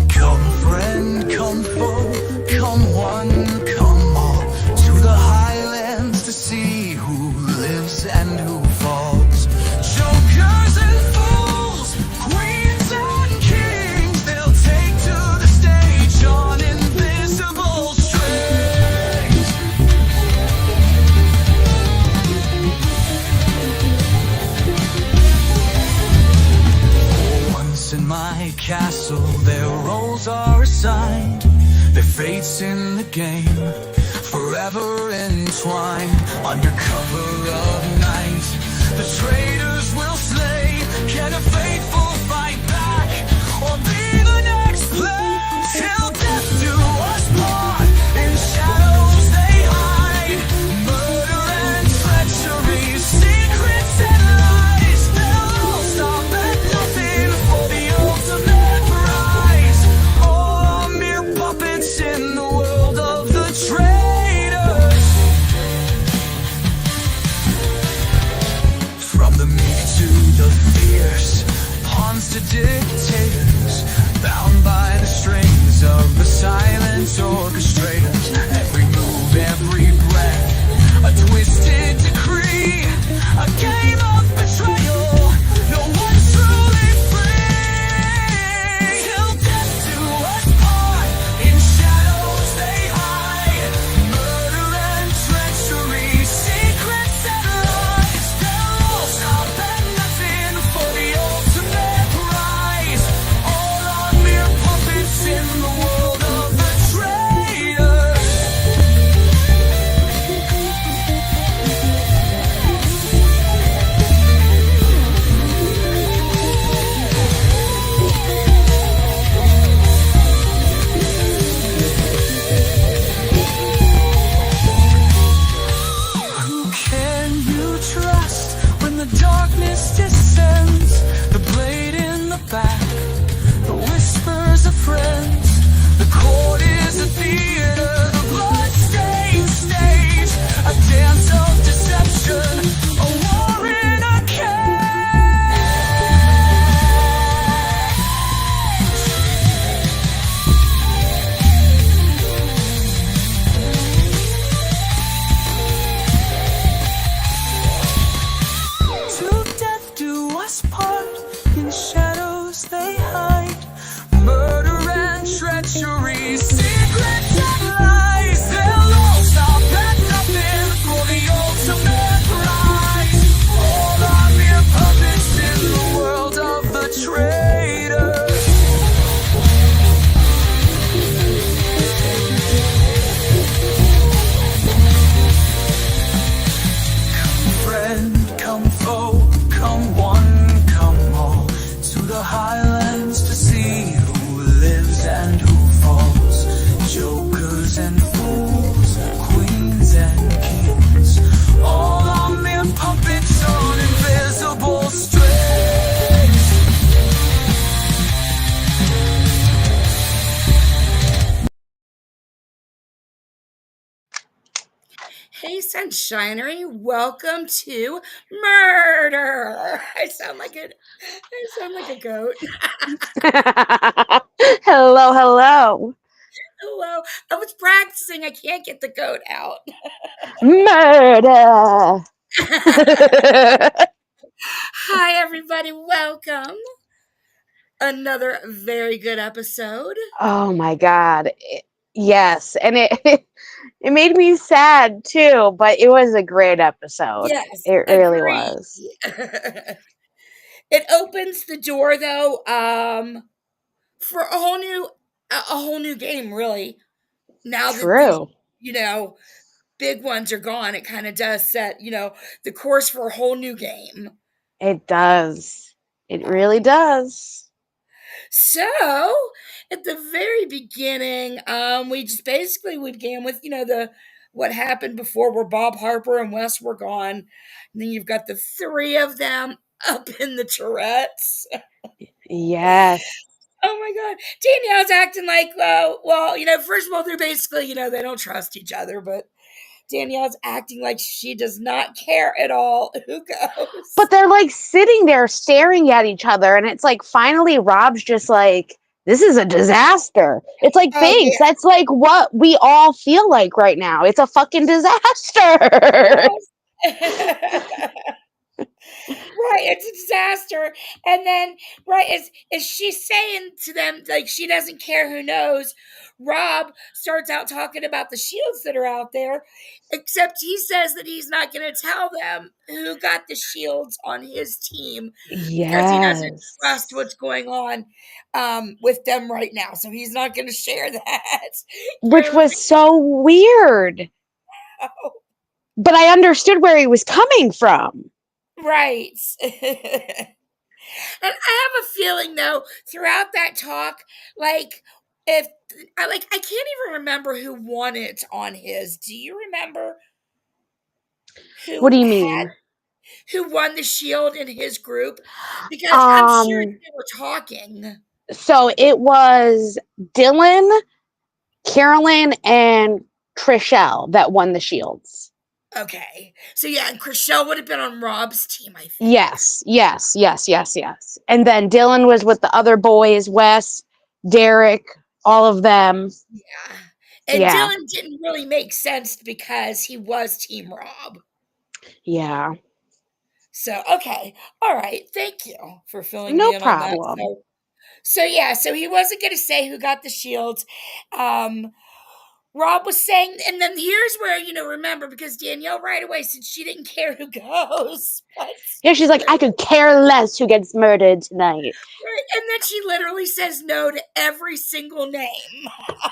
Come friend, come foe, come one, come all, to the highlands to see who lives and who falls. Jokers and fools, queens and kings, they'll take to the stage on invisible strings. Once in my castle, their roles are assigned, their fates in the game, forever entwined. Under cover of night, the traitors will slay. Can a faithful fight back, or be the next play? Till death do us part, in shadows they hide. Murder and treachery, secrets and lies. They'll all stop at nothing for the ultimate prize. All are mere puppets in the world of the traitors. From the meek to the fierce, pawns to dictators, bound by the strings of the silent orchestrators. Every move, every breath, a twisted decree, a game of betrayal. No one's truly free. Till death do us part, in shadows they hide. Murder and treachery, secrets and lies. They'll all stop at nothing for the ultimate prize. All are mere puppets in the world of the traitors. Who can you trust when the darkness descends? The blade in the back, the whispers of friends. The court is a theater, the blood-stained stage, a dance of deception, a war in a cage. Till death do us part, in shadows they hide. Murder and treachery, secrets and lies. They'll all stop at nothing for the ultimate prize. All are mere puppets in the world of the traitors. Friend, come foe, come one, come all, to the highlands to see who lives and who falls. Jokers and fools, queens and kings, all are mere puppets on invisible strings. Hey, Sunshinery, welcome to Murder. I sound like a goat. Hello, hello. Hello. I was practicing. I can't get the goat out. Murder. Hi, everybody. Welcome. Another very good episode. Oh my God. Yes. And it made me sad too, but it was a great episode. Yes, It really agree. was. It opens the door, though, for a whole new game, really. Now that True. big ones are gone, it kind of does set, the course for a whole new game. It does. It really does. So, at the very beginning, we began with, what happened before where Bob Harper and Wes were gone. And then you've got the three of them up in the Tourette's. Yes. Oh my God. Danielle's acting like, first of all, they're basically, they don't trust each other, but Danielle's acting like she does not care at all who But goes. they're like sitting there staring at each other, and it's like finally Rob's just like, this is a disaster. It's like, Oh thanks. yeah. That's like what we all feel like right now. It's a fucking disaster. Yes. Right, it's a disaster. And then, right, is she saying to them like she doesn't care who knows? Rob starts out talking about the shields that are out there, except he says that he's not going to tell them who got the shields on his team because he doesn't trust Yes. what's going on with them right now. So he's not going to share that. Which Carolyn's was so weird. like, oh, But I understood where he was coming from. right. And I have a feeling though, throughout that talk, like if I can't even remember who won it on his. Do you remember What do who you had mean? who won the shield in his group? Because I'm sure Um, they were talking. so it was Dylan, Carolyn, and Trishelle that won the shields. Okay. So yeah, and Chriselle would have been on Rob's team, I think. Yes, yes, yes, yes, yes. And then Dylan was with the other boys, Wes, Derek, all of them. Yeah. And Yeah, Dylan didn't really make sense because he was Team Rob. yeah. So okay. All right. Thank you for filling No me in on that. problem. So yeah, so he wasn't going to say who got the shields. Um, Rob was saying, and then here's where remember because Danielle right away said she didn't care who goes, but Yeah, she's like, I could care less who gets murdered tonight. right, and then she literally says no to every single name.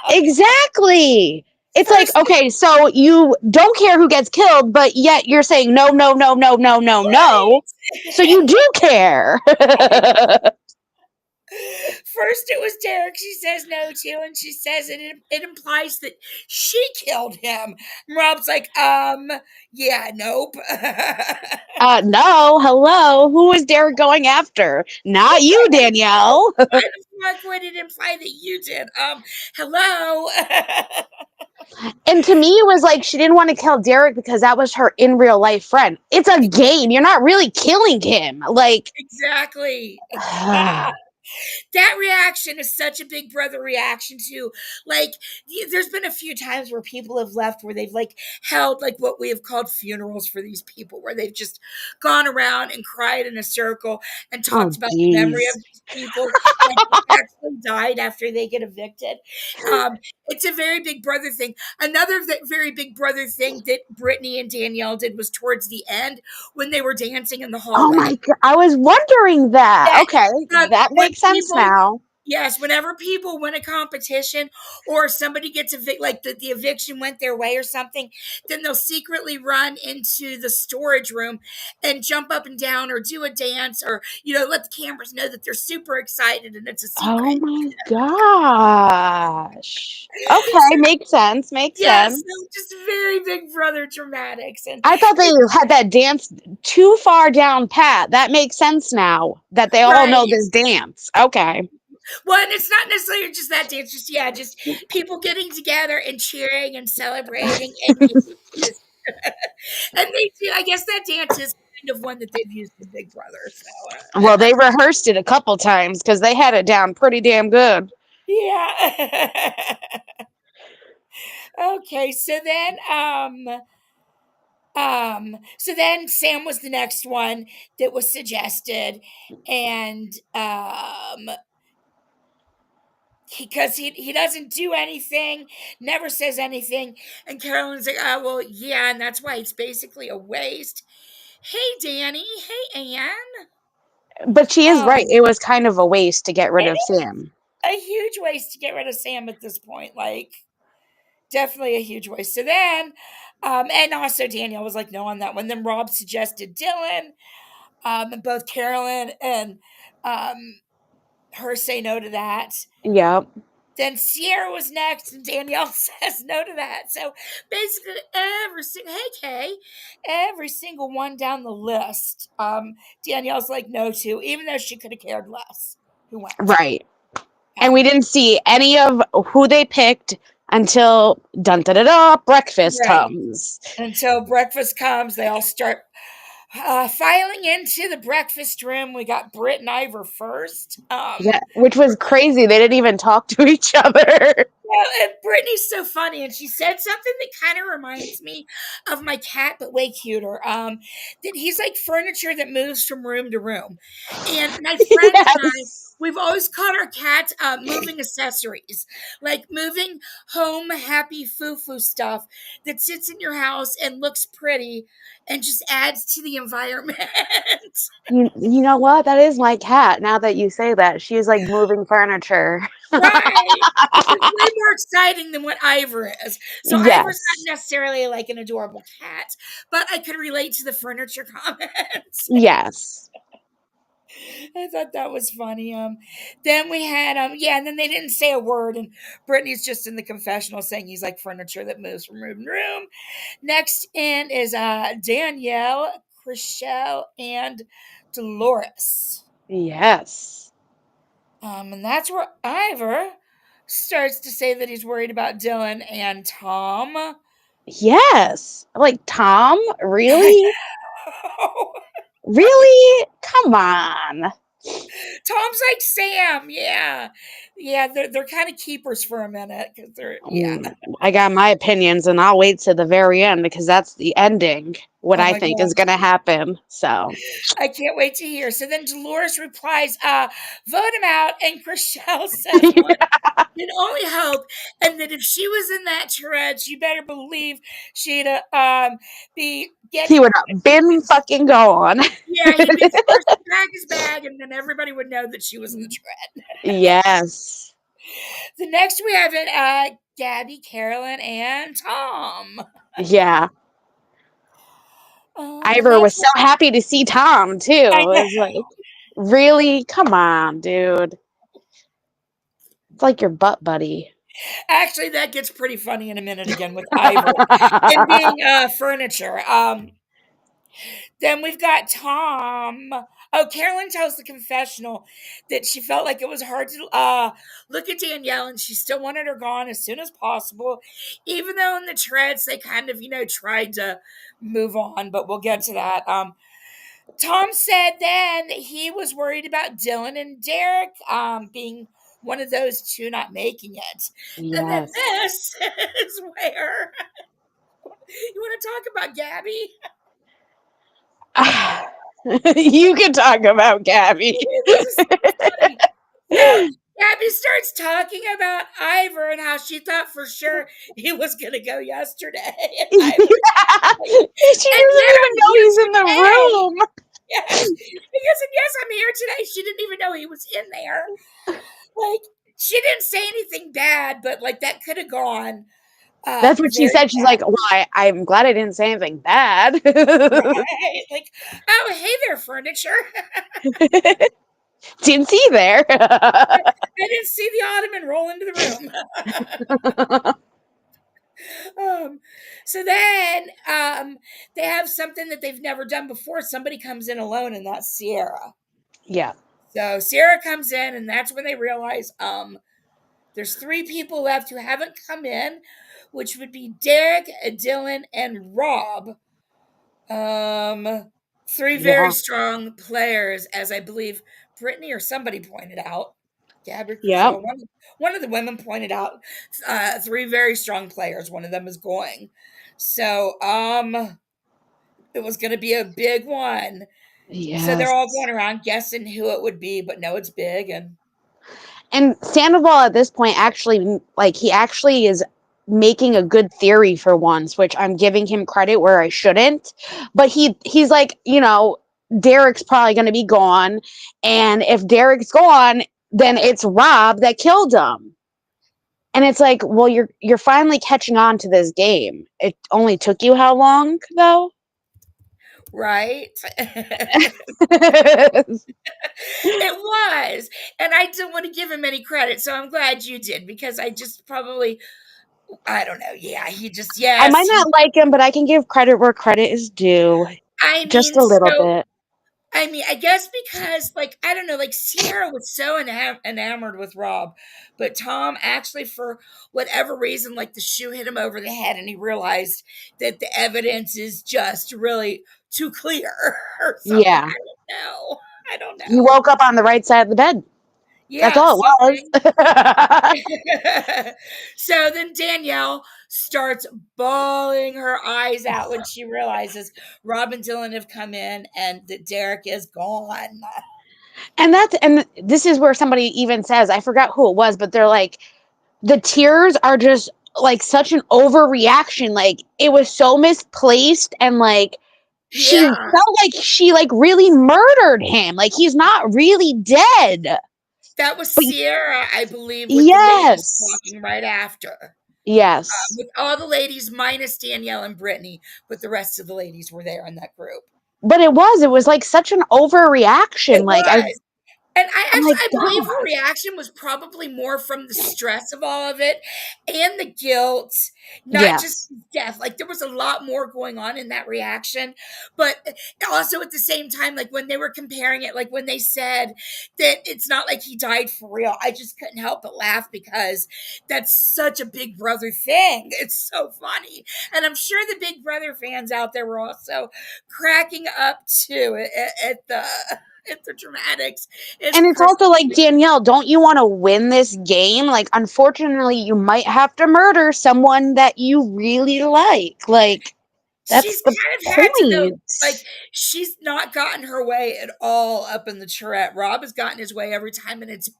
Exactly. It's like, First, okay, so you don't care who gets killed, but yet you're saying no, no, no, no, no, no, no. So right, you do care. right. First, it was Derek. She says no to, and she says it implies that she killed him. And Rob's like, yeah, nope. No, hello. Who is Derek going after? Not you, Danielle. Why the fuck would it imply that you did? Hello. And to me, it was like she didn't want to kill Derek because that was her in real life friend. It's a game. You're not really killing him. Like, Exactly. That reaction is such a big brother reaction to like there's been a few times where people have left where they've like held like what we have called funerals for these people where they've just gone around and cried in a circle and talked oh, about the memory of geez. these people like who actually died after they get evicted. It's a very big brother thing. Another very big brother thing that Brittany and Danielle did was towards the end when they were dancing in the Oh hallway. my God. I was wondering that. That Okay. That when makes sense people now. Yes, whenever people win a competition or somebody gets like the eviction went their way or something, then they'll secretly run into the storage room and jump up and down or do a dance or let the cameras know that they're super excited and it's a Oh secret. my gosh. Okay. So Makes sense. Makes yeah, sense. so just very big brother dramatics and I thought they had that dance too far down pat. That makes sense now that they all know right. this dance. Okay. Well, and it's not necessarily just that dance, just people getting together and cheering and celebrating and just and they do. I guess that dance is kind of one that they've used with Big Brother. So Well, they rehearsed it a couple times because they had it down pretty damn good. yeah. Okay, so then Sam was the next one that was suggested, and because he doesn't do anything, never says anything, and Carolyn's like, oh well, yeah, and that's why it's basically a waste. Hey, Danny. Hey, Anne. But she is right. Um, It was kind of a waste to get rid it of Sam. a huge waste to get rid of Sam at this point. Like, definitely a huge waste. So then, and also Danielle was like, no on that one. Then Rob suggested Dylan, and both Carolyn and her say no to that. Yep. Then Sierra was next, and Danielle says no to that. So basically, hey Kay, every single one down the list, Danielle's like no to, even though she could have cared less who went. Right. And we Um, didn't see any of who they picked, until dun da da da breakfast Right. comes. Until breakfast comes, they all start filing into the breakfast room. We got Britt and Ivor first. Yeah, which was crazy. They didn't even talk to each other. Well, and Brittany's so funny, and she said something that kind of reminds me of my cat, but way cuter. That he's like furniture that moves from room to room. And my friends and I, Yes. we've always called our cats moving accessories, like moving home happy foo foo stuff that sits in your house and looks pretty and just adds to the environment. You know what? That is my cat. Now that you say that, she's like moving furniture. Right. Which is way more exciting than what Ivor is. So Ivor's Yes. not necessarily like an adorable cat, but I could relate to the furniture comments. Yes. I thought that was funny. Then we had yeah, and then they didn't say a word, and Brittany's just in the confessional saying he's like furniture that moves from room to room. Next in is Danielle, Chriselle, and Dolores. Yes. And that's where Ivor starts to say that he's worried about Dylan and Tom. Yes. Like, Tom? I Really? know. Really? Come on. Tom's like Sam, yeah, yeah. They're kind of keepers for a minute because they're yeah. I got my opinions, and I'll wait to the very end because that's the ending, what Oh I my think is gosh, going to happen. So, I can't wait to hear. So then Dolores replies, "Vote him out," and Chriselle says, "One can only hope," and that if she was in that Tourette's, you better believe she'd be he getting. would have been fucking gone. Yeah, he'd be forced to pack his bag, and then everybody would know that she was in the Tourette. Yes. The next we have it, Gabby, Carolyn, and Tom. Yeah. And Ivor that's was so what happy to see Tom, too. I It know. was like, really? Come on, dude. It's like your butt buddy. Actually, that gets pretty funny in a minute again with Ivor and being furniture. Then we've got Tom. Oh, Carolyn tells the confessional that she felt like it was hard to look at Danielle and she still wanted her gone as soon as possible, even though in the treads they kind of, tried to move on, but we'll get to that. Tom said then that he was worried about Dylan and Derek being one of those two not making it. And then Yes. this is where you want to talk about Gabby? You can talk about Gabby. This is so funny. So Gabby starts talking about Ivor and how she thought for sure he was going to go yesterday. And She Ivor, like, and doesn't yet even I'm know here he's in the today. room. Yes, because and yes, I'm here today. She didn't even know he was in there. Like she didn't say anything bad, but like that could have gone That's what she very said. She's like, well, I'm glad I didn't say anything bad. right. Like, oh hey there, furniture. Didn't see there. I didn't see the ottoman roll into the room. um, so then they have something that they've never done before. Somebody comes in alone, and that's Sierra. Yeah. So Sierra comes in, and that's when they realize there's three people left who haven't come in, which would be Derek, Dylan, and Rob. Three very Yeah. strong players, as I believe Brittany or somebody pointed out. Gabby Yeah. Chriselle, one of the women pointed out three very strong players. One of them is going. So it was gonna be a big one. So they're all Yes. going around guessing who it would be, but no, it's big and And Sandoval at this point actually, like, he actually is making a good theory for once, which I'm giving him credit where I shouldn't. But he's like, Derek's probably going to be gone, and if Derek's gone, then it's Rob that killed him. And it's like, well, you're finally catching on to this game. It only took you how long, though? right. It was. And I didn't want to give him any credit, so I'm glad you did because I just probably I don't know. Yeah, he just I might yes, he not like him, but I can give credit where credit is due. I Just mean, a little so bit. I mean, I guess because, like, I don't know, like Sierra was so enamored with Rob, but Tom actually, for whatever reason, like the shoe hit him over the head, and he realized that the evidence is just really too clear or something. Yeah. I don't know. I don't He know. woke up on the right side of the bed. That's Yeah, all it something. was. So then Danielle starts bawling her eyes out when she realizes Rob and Dylan have come in and that Derek is gone. And this is where somebody even says, I forgot who it was, but they're like, the tears are just like such an overreaction. Like it was so misplaced, and like she Yeah, felt like she like really murdered him. Like he's not really dead. that was But Sierra, I believe, with the ladies yes. talking right after. Yes. With all the ladies minus Danielle and Brittany, but the rest of the ladies were there in that group. But it was like such an overreaction. It was. And I'm like, I believe her God. reaction was probably more from the stress of all of it and the guilt, not just Yes. death. Like there was a lot more going on in that reaction, but also at the same time, like when they were comparing it, like when they said that it's not like he died for real, I just couldn't help but laugh because that's such a Big Brother thing. It's so funny, and I'm sure the Big Brother fans out there were also cracking up too at the at the dramatics. It's And it's pretty. also like, Danielle, don't you want to win this game? Like, unfortunately, you might have to murder someone that you really like. Like, that's She's the kind of had to though. point. Like she's not gotten her way at all up in the charrette. Rob has gotten his way every time, and it's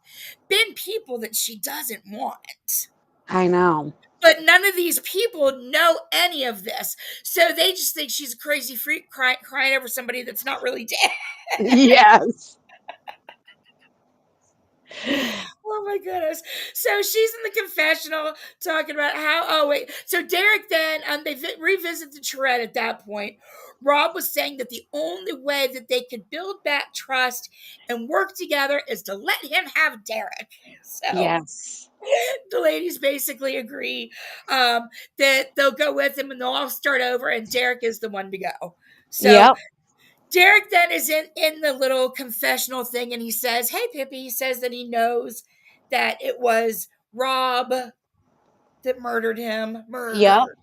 been people that she doesn't want. I know. But none of these people know any of this, so they just think she's a crazy freak crying over somebody that's not really dead. Yes. Oh my goodness. So she's in the confessional talking about how, oh, wait. So Derek then, they revisit the charrette at that point. Rob was saying that the only way that they could build back trust and work together is to let him have Derek. So Yes. the ladies basically agree that they'll go with him and they'll all start over, and Derek is the one to go. So Yep. Derek then is in the little confessional thing, and he says, "Hey, Pippi," he says that he knows that it was Rob that murdered him. Yep. Murdered.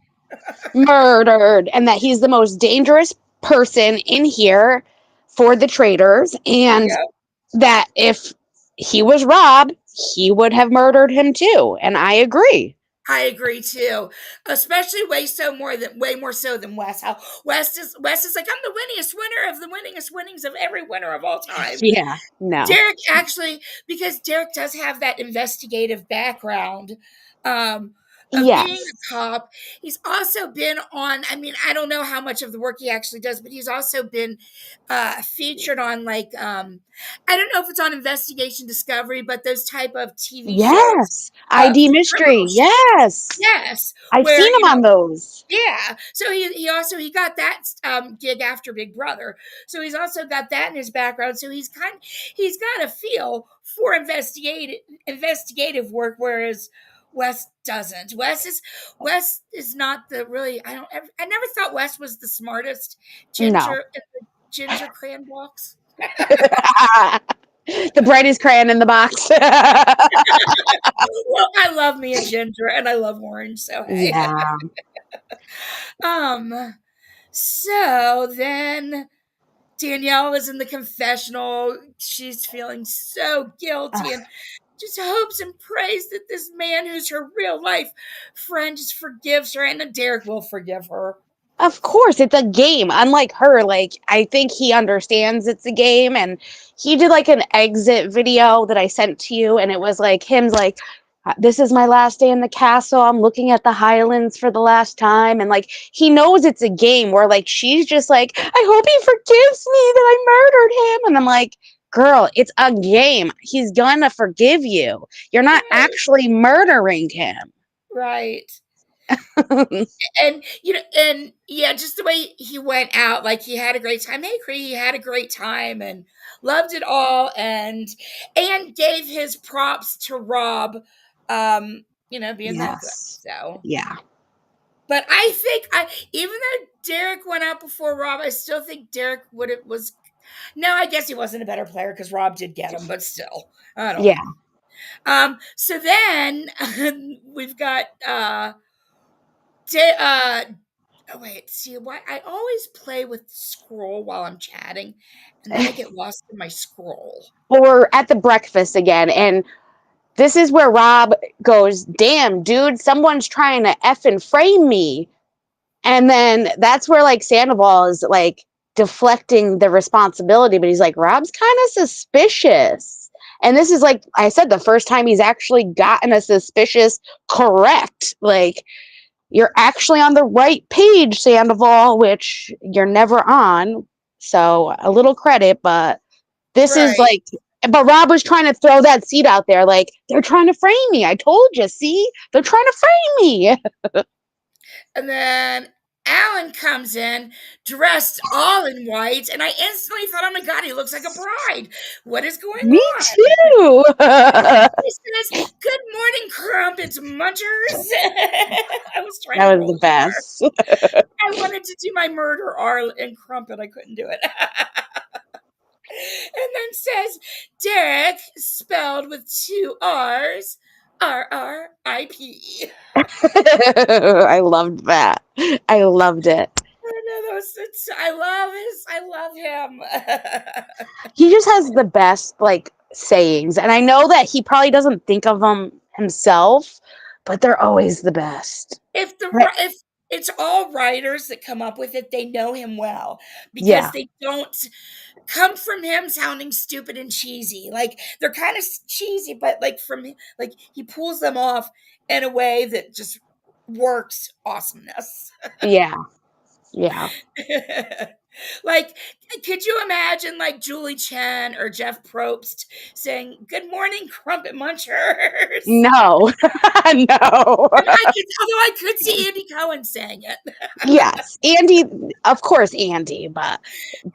Murdered. And that he's the most dangerous person in here for the traitors. And Yep. that if he was Rob, he would have murdered him too. And I agree. I agree too. Especially way more so than Wes. How Wes is like, I'm the winningest winner of the winningest winnings of every winner of all time. Yeah. No. Derek actually, because Derek does have that investigative background of being Yes. a cop. He's also been on, I mean, I don't know how much of the work he actually does, but he's also been featured on like, I don't know if it's on Investigation Discovery, but those type of TV shows, Yes. ID criminal mystery. shows. Yes. Yes, I've where, seen him on those. yeah. So he got that gig after Big Brother. So he's also got that in his background. So he's got a feel for investigative work, whereas Wes doesn't. Wes is not the really. I never thought Wes was the smartest No. ginger in the ginger crayon box. The brightest crayon in the box. Well, I love me a ginger and I love orange. So hey. Yeah. um. So then Danielle is in the confessional. She's feeling so guilty and just hopes and prays that this man who's her real life friend just forgives her, and then Derek will forgive her. Of course, it's a game. Unlike her, like I think he understands it's a game, and he did like an exit video that I sent to you, and it was like him like, this is my last day in the castle. I'm looking at the Highlands for the last time, and like he knows it's a game. Where like she's just like, I hope he forgives me that I murdered him, and I'm like, girl, it's a game. He's gonna forgive you. You're not Right. actually murdering him. Right. And and yeah, just the way he went out, like he had a great time. Hey, Cree, he had a great time and loved it all, and gave his props to Rob, being that good. Yes. So, Yeah. but I think even though Derek went out before Rob, I still think Derek was No, I guess he wasn't a better player because Rob did get him, but still, I don't Yeah. know. So then we've got oh wait, see why I always play with scroll while I'm chatting, and then I get lost in my scroll. Or at the breakfast again, and this is where Rob goes, "Damn, dude, someone's trying to effing frame me." And then that's where like Sandoval is like deflecting the responsibility, but he's like, Rob's kind of suspicious. And this is like I said, the first time he's actually gotten a suspicious correct. Like, you're actually on the right page, Sandoval, which you're never on. So a little credit, but this is Right. like, but Rob was trying to throw that seed out there, like, they're trying to frame me. I told you, see, they're trying to frame me. And then Alan comes in dressed all in white, and I instantly thought, oh my God, he looks like a bride. What is going Me on? too. He says, good morning, crumpets munchers. I was trying to That was roll the the R. best. I wanted to do my murder R in crumpet. I couldn't do it. And then says, Derek, spelled with two R's, RRIP. I loved that. I loved it. I know those. I love him. He just has the best like sayings, and I know that he probably doesn't think of them himself, but they're always the best. Right. If it's all writers that come up with it, they know him well because Yeah. they don't come from him sounding stupid and cheesy. Like they're kind of cheesy, but like he pulls them off in a way that just works awesomeness. Yeah. Yeah. Like, could you imagine like Julie Chen or Jeff Probst saying, "Good morning, crumpet munchers"? No. No. And although I could see Andy Cohen saying it. Yes. Andy, of course, Andy, but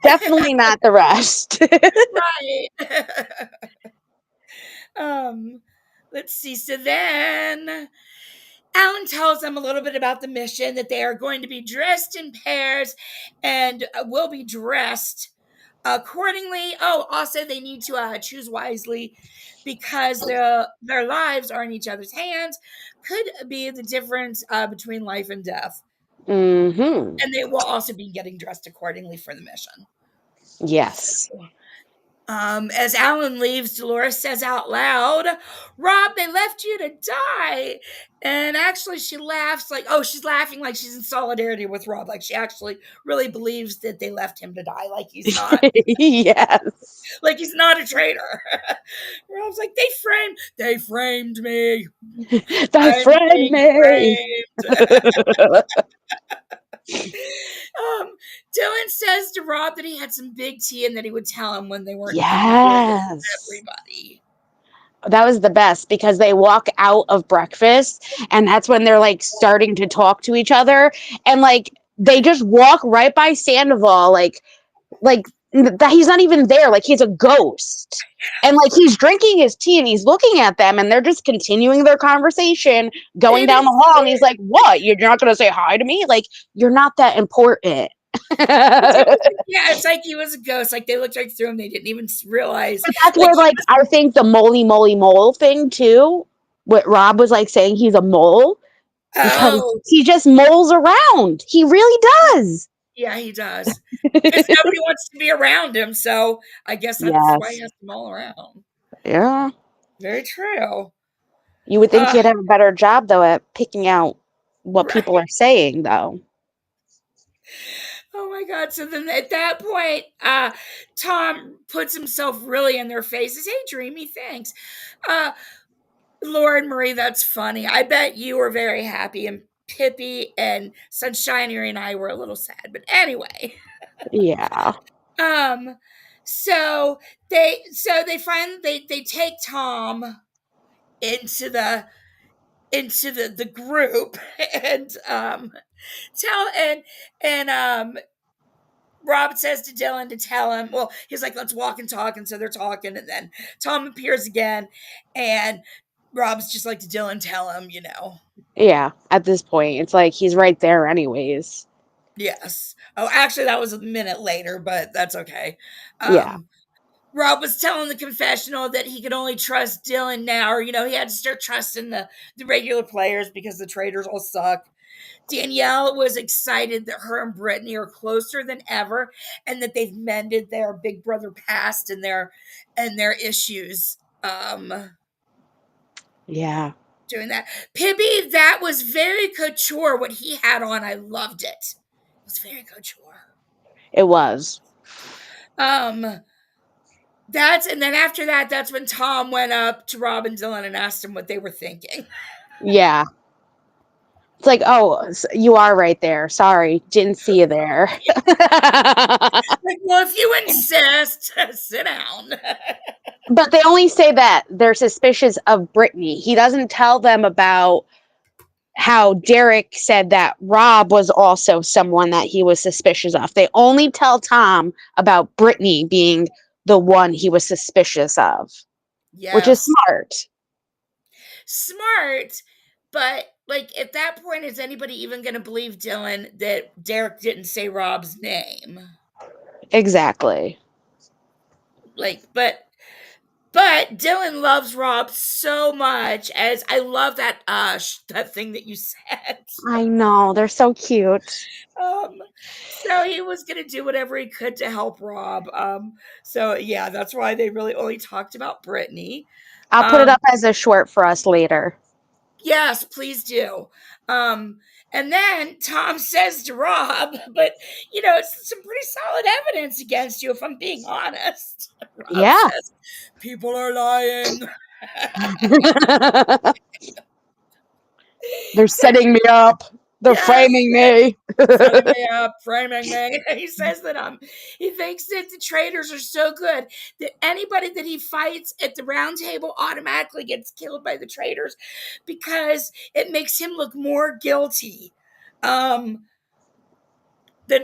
definitely not the rest. Right. um, let's see. So then Alan tells them a little bit about the mission that they are going to be dressed in pairs and will be dressed accordingly. Oh, also they need to choose wisely because their lives are in each other's hands. Could be the difference between life and death, Mm-hmm. and they will also be getting dressed accordingly for the mission. Yes. As Alan leaves, Dolores says out loud, Rob, they left you to die. And actually, she laughs like, oh, she's laughing like she's in solidarity with Rob. Like she actually really believes that they left him to die. Yes. Like he's not a traitor. Rob's like, they framed me. They I'm friend being me. framed. Dylan says to Rob that he had some big tea and that he would tell him when they weren't coming through with Yes. everybody. That was the best because they walk out of breakfast and that's when they're like starting to talk to each other and like they just walk right by Sandoval like that he's not even there, like he's a ghost. And like he's drinking his tea and he's looking at them and they're just continuing their conversation going They down didn't the hall see and he's it. like, "What? You're not going to say hi to me? Like you're not that important." Yeah, it's like he was a ghost. Like they looked right through him. They didn't even realize. But that's Like where, he like, I think the moly moly mole thing too. What Rob was like saying he's a mole because oh, he just moles around. He really does. yeah, he does. Because nobody wants to be around him. So I guess that's why he Yes. has them all around. Yeah. Very true. You would think Uh, he'd have a better job though at picking out what people right. are saying though. Oh my God. So then at that point, Tom puts himself really in their faces. Hey, Dreamy, thanks. Uh, Laura and Marie, that's funny. I bet you were very happy, and Pippi and Sunshiner and I were a little sad. But anyway, Yeah. um, so they find they take Tom into the group and tell and Rob says to Dylan to tell him, well, he's like, let's walk and talk. And so they're talking. And then Tom appears again. And Rob's just like to Dylan, tell him. Yeah. At this point, it's like he's right there anyways. Yes. Oh, actually, that was a minute later, but that's okay. Yeah. Um, Rob was telling the confessional that he could only trust Dylan now, or he had to start trusting the regular players because the traitors all suck. Danielle was excited that her and Brittany are closer than ever, and that they've mended their big brother past and their issues. Yeah. Doing that, Pibby, that was very couture. What he had on, I loved it. It was very couture. It was. Um, and then after that, that's when Tom went up to Rob and Dylan and asked them what they were thinking. Yeah. It's like, oh, you are right there. Sorry, didn't see you there. Like, well, if you insist, sit down. But they only say that they're suspicious of Brittany. He doesn't tell them about how Derek said that Rob was also someone that he was suspicious of. They only tell Tom about Brittany being the one he was suspicious of, which is Yes, smart. smart, but like at that point, is anybody even going to believe Dylan that Derek didn't say Rob's name? Exactly. Like, but Dylan loves Rob so much. As I love that thing that you said. I know. They're so cute. Um, so he was gonna do whatever he could to help Rob. So yeah, that's why they really only talked about Brittany. I'll put it Um, up as a short for us later. yes, please do. Um, and then Tom says to Rob, but it's some pretty solid evidence against you, if I'm being honest. Rob Yeah. says, people are lying. They're setting me up. They're Yes, framing me. setting me up, framing me. He says that he thinks that the traitors are so good that anybody that he fights at the round table automatically gets killed by the traitors because it makes him look more guilty. Then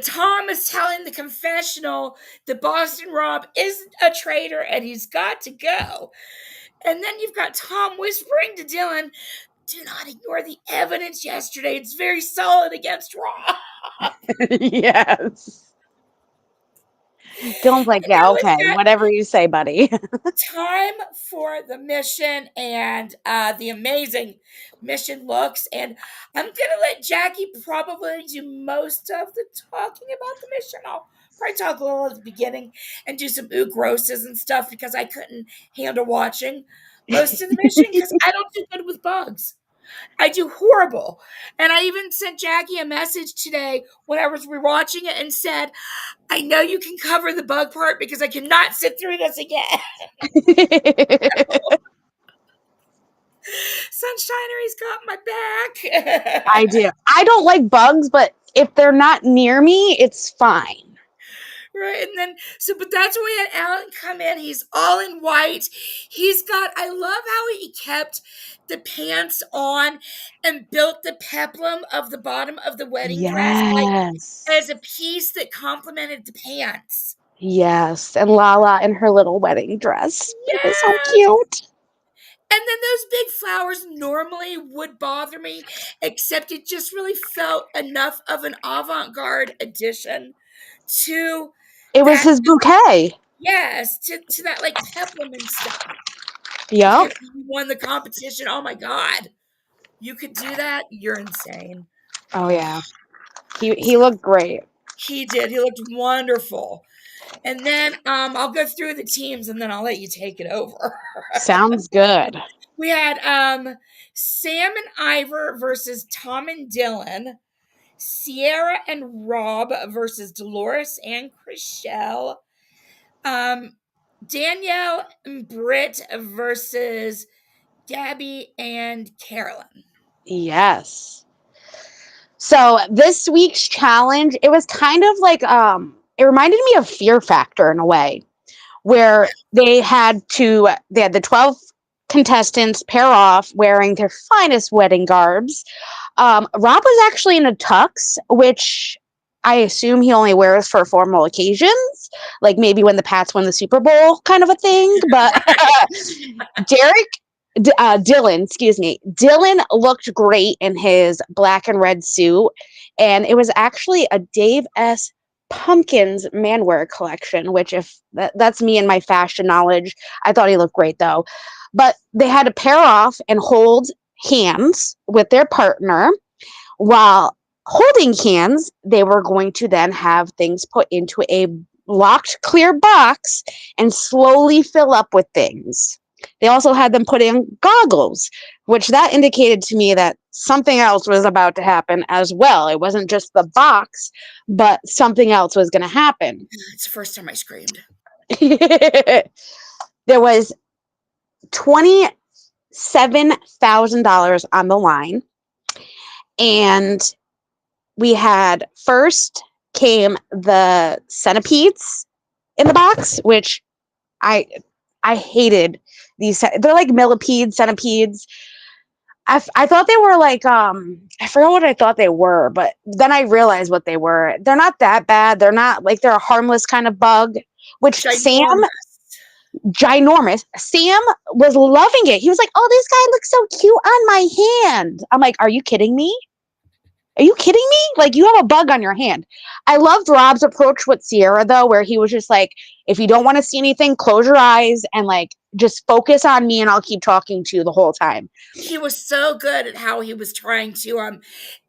Tom is telling the confessional that Boston Rob isn't a traitor and he's got to go. And then you've got Tom whispering to Dylan, do not ignore the evidence yesterday. It's very solid against Rob. Yes. Dylan's like, And yeah, now we've okay, got whatever you say, buddy. time for the mission and the amazing mission looks. And I'm going to let Jackie probably do most of the talking about the mission. I'll probably talk a little at the beginning and do some ooh grosses and stuff because I couldn't handle watching most of the mission because I don't do good with bugs. I do horrible. And I even sent Jackie a message today when I was rewatching it and said, I know you can cover the bug part because I cannot sit through this again. Sunshinery's got my I back. do. I don't like bugs, but if they're not near me, it's fine. Right. And then, but that's when we had Alan come in. He's all in white. I love how he kept the pants on and built the peplum of the bottom of the wedding dress, like Yes. as a piece that complemented the pants. Yes. And Lala in her little wedding dress. It was so Yes. cute. And then those big flowers normally would bother me, except it just really felt enough of an avant-garde addition to It was that. his bouquet. Yes, to that like peplum and stuff. Yep. If you won the competition, oh my god, you could do that. You're insane. Oh yeah. He looked great. He did. He looked wonderful. And then I'll go through the teams and then I'll let you take it over. Sounds good. We had Sam and Ivor versus Tom and Dylan, Sierra and Rob versus Dolores and Chriselle, Danielle and Britt versus Gabby and Carolyn. Yes. So this week's challenge, it was kind of like it reminded me of Fear Factor in a way, where they had the 12 contestants pair off wearing their finest wedding garbs. Rob was actually in a tux, which I assume he only wears for formal occasions, like maybe when the Pats win the Super Bowl kind of a thing. But Dylan looked great in his black and red suit. and it was actually a Dave S. Pumpkins manwear collection, which if that's me and my fashion knowledge, I thought he looked great though. But they had to pair off and hold hands with their partner. While holding hands, they were going to then have things put into a locked clear box and slowly fill up with things. They also had them put in goggles, which that indicated to me that something else was about to happen as well. It wasn't just the box, but something else was going to happen. It's the first time I screamed. There was $27,000 on the line, and we had first came the centipedes in the box, which I I hated these. They're like millipede centipedes. I thought they were like I forgot what I thought they were, but then I realized what they were. They're not that bad. They're not like they're a harmless kind of bug. Which Sam, Ginormous. ginormous. Sam was loving it. He was like, "Oh, this guy looks so cute on my hand." I'm like, "Are you kidding me? Are you kidding me? Like, you have a bug on your hand." I loved Rob's approach with Sierra, though, where he was just like, if you don't want to see anything, close your eyes and, like, just focus on me and I'll keep talking to you the whole time. He was so good at how he was trying to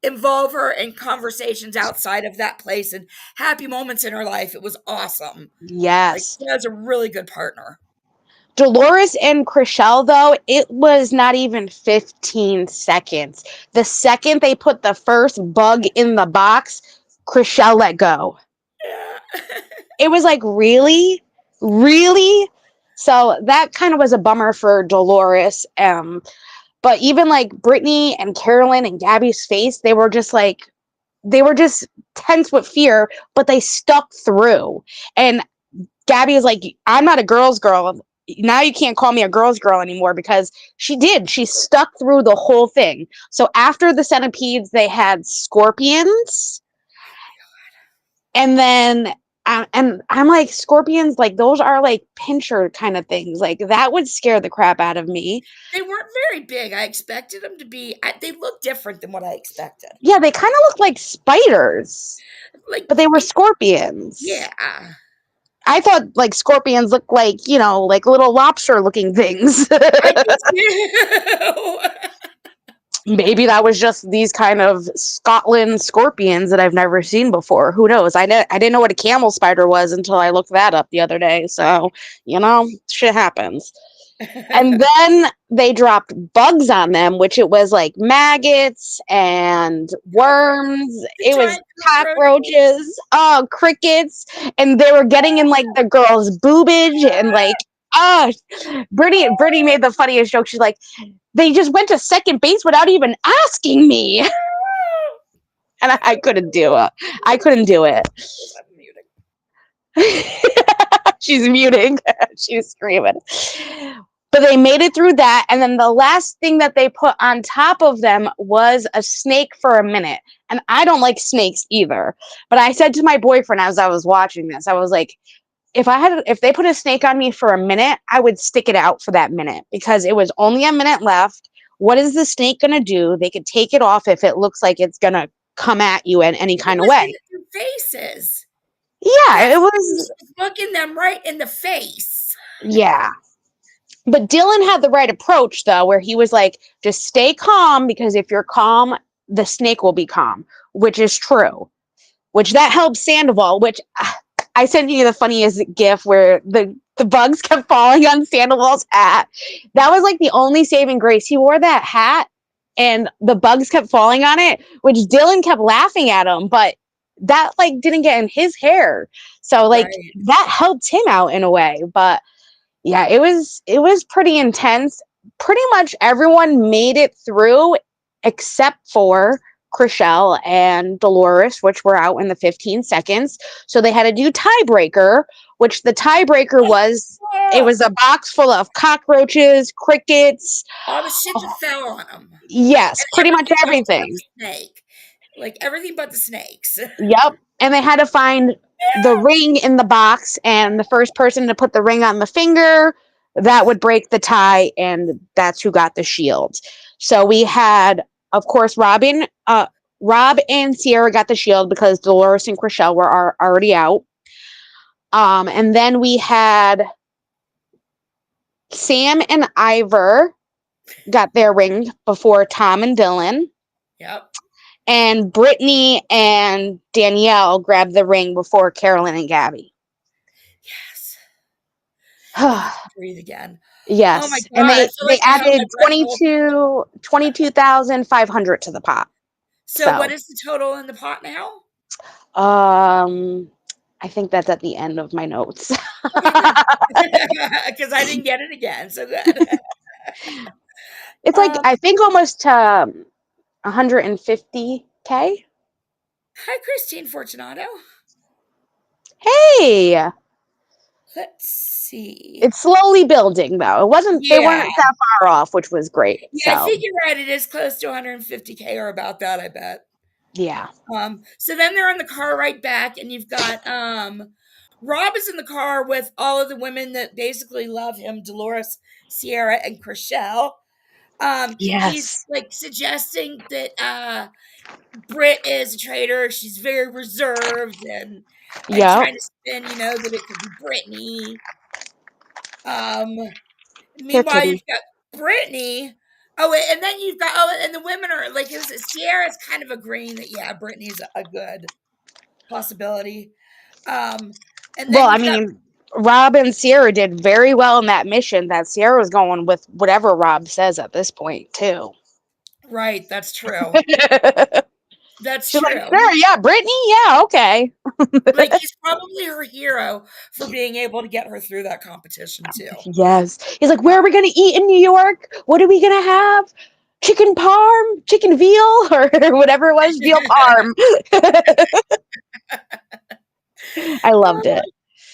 involve her in conversations outside of that place and happy moments in her life. It was awesome. Like, Yes. he was a really good partner. Dolores and Chriselle, though, it was not even 15 seconds. The second they put the first bug in the box, Chriselle let go. Yeah. It was like, really? Really? So that kind of was a bummer for Dolores. But even like Brittany and Carolyn and Gabby's face, they were just tense with fear, but they stuck through. And Gabby is like, I'm not a girl's girl. Now you can't call me a girl's girl anymore, because she did. She stuck through the whole thing. So after the centipedes, they had scorpions. And then, and I'm like, scorpions, like, those are like pincher kind of things. Like, that would scare the crap out of me. They weren't very big. I expected them to be, they looked different than what I expected. Yeah, they kind of look like spiders, Like, but they were scorpions. yeah. I thought like scorpions looked like, like little lobster looking things. I did too. Maybe that was just these kind of Scotland scorpions that I've never seen before. Who knows? I didn't know what a camel spider was until I looked that up the other day. So, shit happens. And then they dropped bugs on them, which it was like maggots and worms. It was Giant cockroaches, crickets, and they were getting in like the girl's boobage and like, oh, Brittany made the funniest joke. She's like, they just went to second base without even asking me. And I couldn't do it. I couldn't do it. She's muting. She's screaming. But they made it through that. And then the last thing that they put on top of them was a snake for a minute. And I don't like snakes either. But I said to my boyfriend as I was watching this, I was like, if they put a snake on me for a minute, I would stick it out for that minute, because it was only a minute left. What is the snake going to do? They could take it off if it looks like it's going to come at you in any kind of way. Their faces. Yeah, it was looking them right in the face. Yeah. But Dylan had the right approach, though, where he was like, just stay calm, because if you're calm, the snake will be calm, which is true. Which that helps Sandoval, which I sent you the funniest gif where the bugs kept falling on Sandoval's hat. That was like the only saving grace. He wore that hat and the bugs kept falling on it, which Dylan kept laughing at him, but that like didn't get in his hair. So like that helped him out in a way. But yeah, it was pretty intense. Pretty much everyone made it through except for Chriselle and Dolores, which were out in the 15 seconds. So they had to do tiebreaker, which the tiebreaker was, it was a box full of cockroaches, crickets. All the shit that fell on them. Yes, pretty much everything. Snake. Like everything but the snakes. Yep. And they had to find the ring in the box, and the first person to put the ring on the finger, that would break the tie, and that's who got the shield. So we had, of course, Robin Rob and Sierra got the shield because Dolores and Chriselle were already out. And then we had Sam and Ivor got their ring before Tom and Dylan. Yep. And Brittany and Danielle grabbed the ring before Carolyn and Gabby. Yes. And you can breathe again. Oh my Yes. And God. I feel they like I held my added breath the whole. 22,500 to the pot. So what So, is the total in the pot now? I think that's at the end of my notes. Okay, good. Because I didn't get it again. So good. It's like, Um, I think almost to 150K. Hi, Christine Fortunato. Hey, Let's see. it's slowly building though. They Yeah. weren't that far off, which was great. Yeah, I So, think you're right. It is close to 150K or about that, I bet. yeah. So then they're in the car right back, and you've got Rob is in the car with all of the women that basically love him, Dolores, Sierra, and Chriselle. He's Yes. like suggesting that Britt is a traitor. She's very reserved and Yep. trying to spin, that it could be Brittany. Um, Here, Meanwhile, kitty. you've got Brittany. Oh, wait, and then you've got and the women are like Sierra's kind of agreeing that yeah, Brittany's a good possibility. And Well, then I you've got mean, Rob and Sierra did very well in that mission. That Sierra was going with whatever Rob says at this point, too. right. That's true. That's She's like, true. sure, yeah, Brittany, yeah, okay. Like he's probably her hero for being able to get her through that competition too. Yes. He's like, Uh, where are we going to eat in New York? What are we going to have? Chicken parm, chicken veal, or whatever it was, veal parm. I loved it.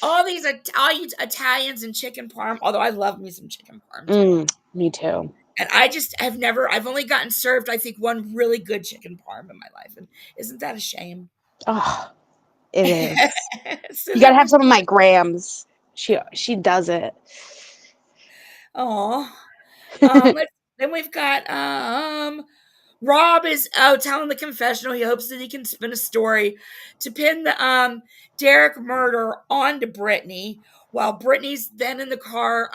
all these Italians and chicken parm. Although I love me some chicken parm too. Me too. And I just have never. I've only gotten served, I think, one really good chicken parm in my life, and isn't that a shame? Oh, it is. So You got to then have we've some of my Grams. She does it. oh, then we've got Rob is telling the confessional he hopes that he can spin a story to pin the Derek murder onto Brittany, while Brittany's then in the car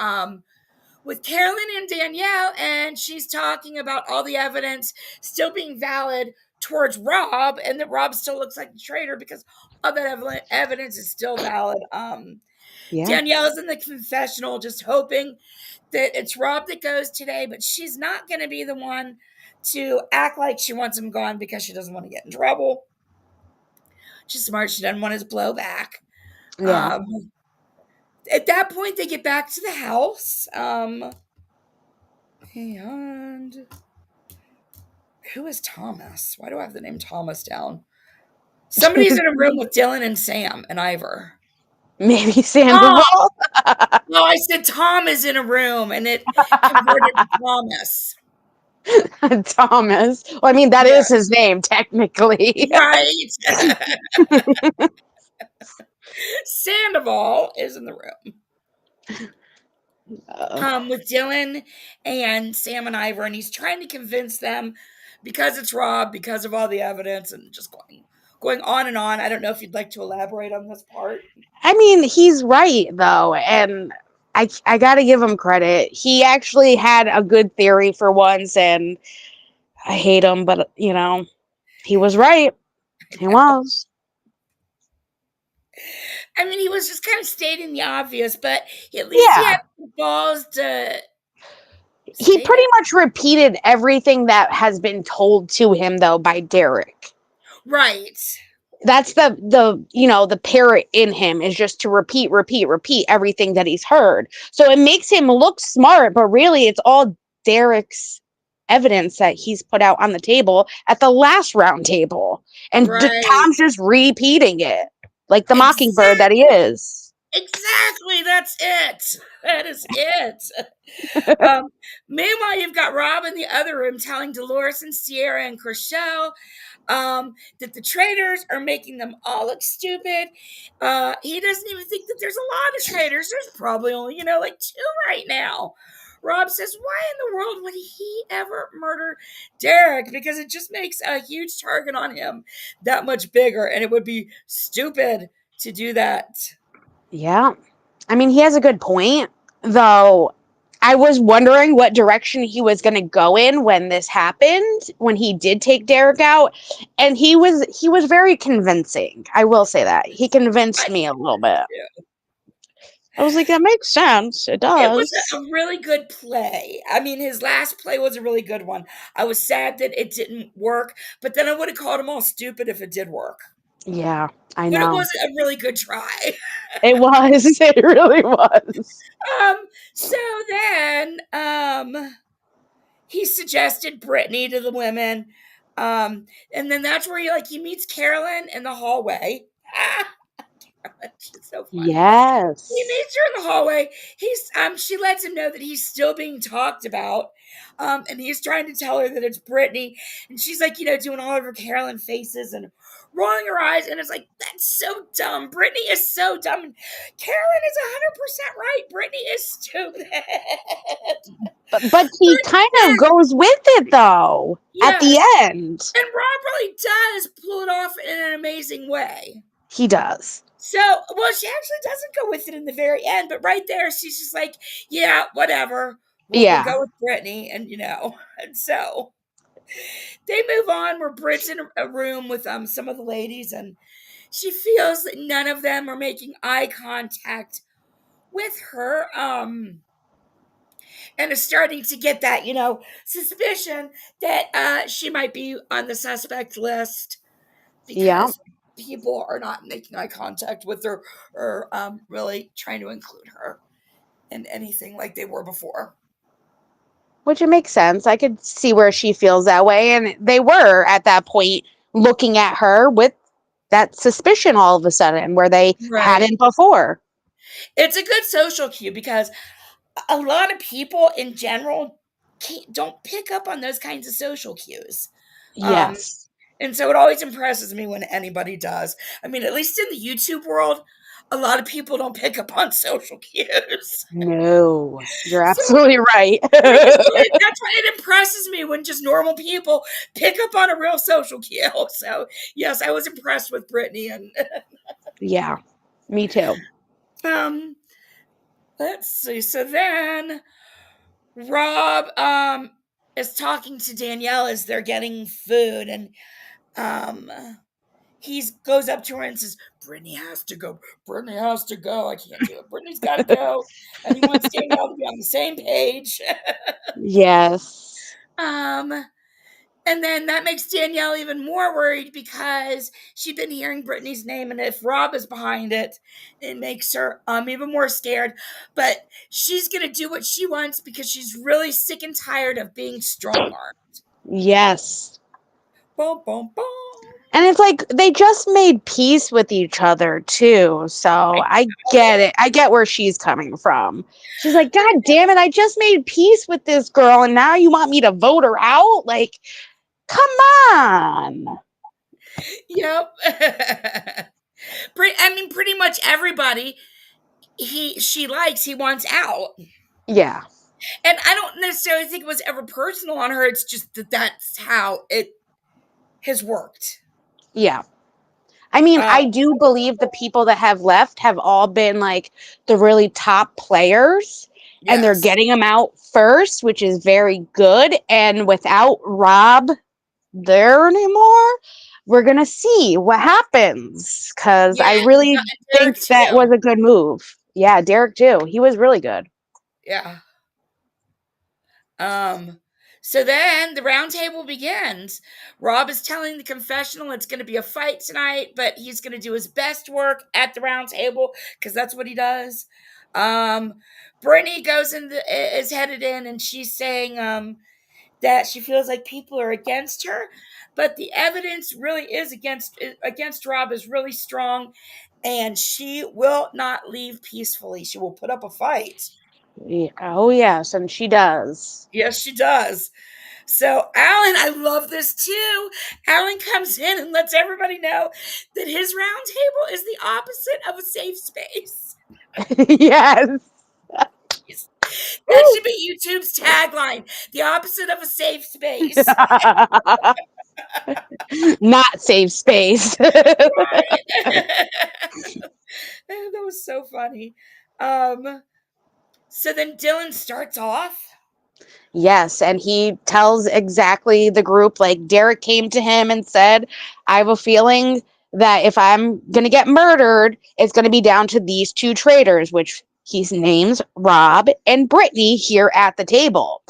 with Carolyn and Danielle, and she's talking about all the evidence still being valid towards Rob, and that Rob still looks like the traitor because all that evidence is still valid. Yeah. Danielle's in the confessional just hoping that it's Rob that goes today, but she's not going to be the one to act like she wants him gone because she doesn't want to get in trouble. She's smart. She doesn't want his blowback. Yeah. Um, at that point, they get back to the house. And who is Thomas? Why do I have the name Thomas down? Somebody's in a room with Dylan and Sam and Ivor. Maybe Oh, Sandoval. no, I said Tom is in a room and it converted to Thomas. Thomas. Well, I mean, that Yeah, is his name, technically. right. Sandoval is in the room with Dylan and Sam and Ivor, and he's trying to convince them because it's Rob, because of all the evidence, and just going on and on. I don't know if you'd like to elaborate on this part. I mean, he's right, though. And I got to give him credit. He actually had a good theory for once, and I hate him, but, he was right. He was. I mean, he was just kind of stating the obvious, but at least he Yeah. had the balls to He state pretty it. much repeated everything that has been told to him, though, by Derek. Right. That's the parrot in him is just to repeat everything that he's heard. So it makes him look smart, but really it's all Derek's evidence that he's put out on the table at the last round table. And Right. Tom's just repeating it like the mockingbird that he Exactly. is. Exactly. That's it. That is it. Meanwhile, you've got Rob in the other room telling Dolores and Sierra and Chriselle that the traitors are making them all look stupid. He doesn't even think that there's a lot of traitors. There's probably only, like two right now. Rob says, why in the world would he ever murder Derek? Because it just makes a huge target on him that much bigger, and it would be stupid to do that. Yeah. I mean, he has a good point, though. I was wondering what direction he was going to go in when this happened, when he did take Derek out, and he was very convincing. I will say that. He convinced I me a little bit. do. I was like, that makes sense. It It was does. a really good play. I mean, his last play was a really good one. I was sad that it didn't work, but then I would have called him all stupid if it did work. Yeah, I But it know. wasn't a really good try. It was. It really was. So then he suggested Brittany to the women. And then that's where he meets Carolyn in the hallway. She's so funny. He Yes. meets her in the hallway. She lets him know that he's still being talked about. And he's trying to tell her that it's Brittany. And she's like, doing all of her Carolyn faces and rolling her eyes. And it's like, that's so dumb. Brittany is so dumb. And Carolyn is 100% right. Brittany is stupid. But he kind of Brittany, goes with it though at the yes. end. And Rob really does pull it off in an amazing way. He does. So, well, she actually doesn't go with it in the very end, but right there, she's just like, yeah, whatever. We'll Yeah. go with Brittany. And, and so they move on. Where Britt's in a room with some of the ladies, and she feels that none of them are making eye contact with her. And is starting to get that, suspicion that she might be on the suspect list Yeah. because people are not making eye contact with her or really trying to include her in anything like they were before. Which it makes sense. I could see where she feels that way. And they were at that point looking at her with that suspicion all of a sudden where they Right. hadn't before. It's a good social cue because a lot of people in general don't pick up on those kinds of social cues. Um, Yes. and so it always impresses me when anybody does. I mean, at least in the YouTube world, a lot of people don't pick up on social cues. No, you're So absolutely right. that's why it impresses me when just normal people pick up on a real social cue. So yes, I was impressed with Brittany. And Yeah, me too. um, let's see. So then Rob is talking to Danielle as they're getting food, and um he goes up to her and says, Brittany has to go. Brittany has to go. I can't do it. Brittany's got to go. And he wants Danielle to be on the same page. Yes. um, and then that makes Danielle even more worried because she'd been hearing Brittany's name. And if Rob is behind it, it makes her even more scared. But she's going to do what she wants because she's really sick and tired of being strong armed. Yes. Boom, boom, boom. And it's like they just made peace with each other too. So I get Oh, it. I get where she's coming from. She's like, God damn it, I just made peace with this girl and now you want me to vote her out? Like, come on. yep. I mean, pretty much everybody she likes, he wants out. Yeah. And I don't necessarily think it was ever personal on her. It's just that that's how it has worked. Yeah. I mean, Uh, I do believe the people that have left have all been like the really top players and they're yes. getting them out first, which is very good. And without Rob there anymore, we're going to see what happens because Yeah. I really And think Derek that too. was a good move. Yeah, Derek too. He was really good. Yeah. Um, so then the round table begins. Rob is telling the confessional it's going to be a fight tonight, but he's going to do his best work at the round table because that's what he does. Um, Brittany is headed in, and she's saying that she feels like people are against her, but the evidence really is against Rob is really strong, and she will not leave peacefully. She will put up a fight. Yeah. Oh, yes. And she does. Yes, she does. So Alan, I love this too. Alan comes in and lets everybody know that his round table is the opposite of a safe space. Yes. That should be YouTube's tagline, the opposite of a safe space. Not safe space. Right. That was so funny. So then Dylan starts off. Yes, and he tells exactly the group, like Derek came to him and said, I have a feeling that if I'm going to get murdered, it's going to be down to these two traitors, which he names Rob and Brittany here at the table.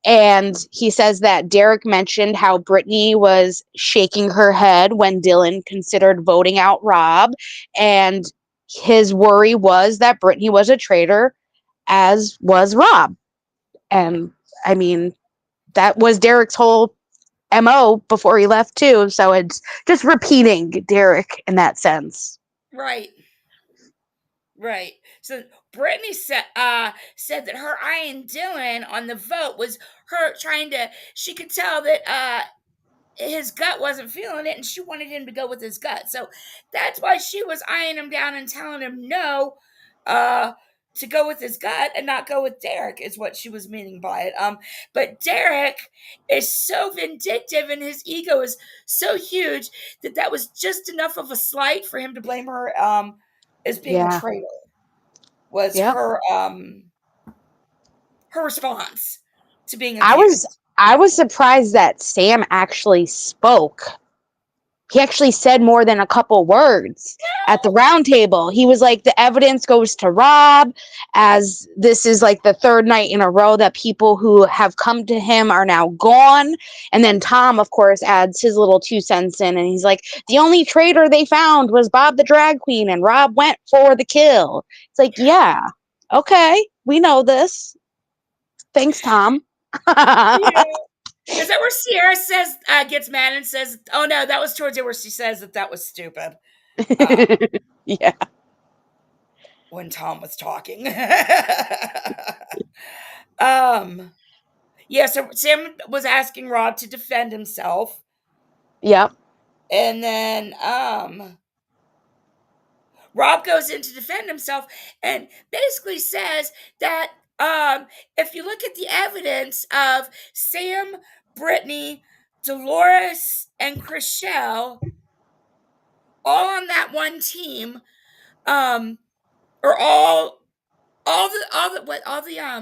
And he says that Derek mentioned how Brittany was shaking her head when Dylan considered voting out Rob. And his worry was that Brittany was a traitor, as was Rob. And I mean, that was Derek's whole MO before he left too. So it's just repeating Derek in that sense. Right. Right. So Brittany said that her eyeing Dylan on the vote was her trying to. She could tell that his gut wasn't feeling it, and she wanted him to go with his gut. So that's why she was eyeing him down and telling him no, uh, to go with his gut and not go with Derek is what she was meaning by it. But Derek is so vindictive, and his ego is so huge that that was just enough of a slight for him to blame her as being a Yeah. traitor. Was Yep. her response to being I was accused. I was surprised that Sam actually spoke. He actually said more than a couple words at the round table. He was like, the evidence goes to Rob, as this is like the third night in a row that people who have come to him are now gone. And then Tom, of course, adds his little 2 cents in, and he's like, the only traitor they found was Bob the drag queen, and Rob went for the kill. It's like, yeah, okay, we know this. Thanks, Tom. Yeah. Is that where Sierra says gets mad and says, "Oh no, that was towards it," where she says that that was stupid uh, Yeah. when Tom was talking. um, yeah. So Sam was asking Rob to defend himself, Yep. and then Rob goes in to defend himself and basically says that if you look at the evidence of Sam, Brittany, Dolores, and Chriselle all on that one team, um, or all the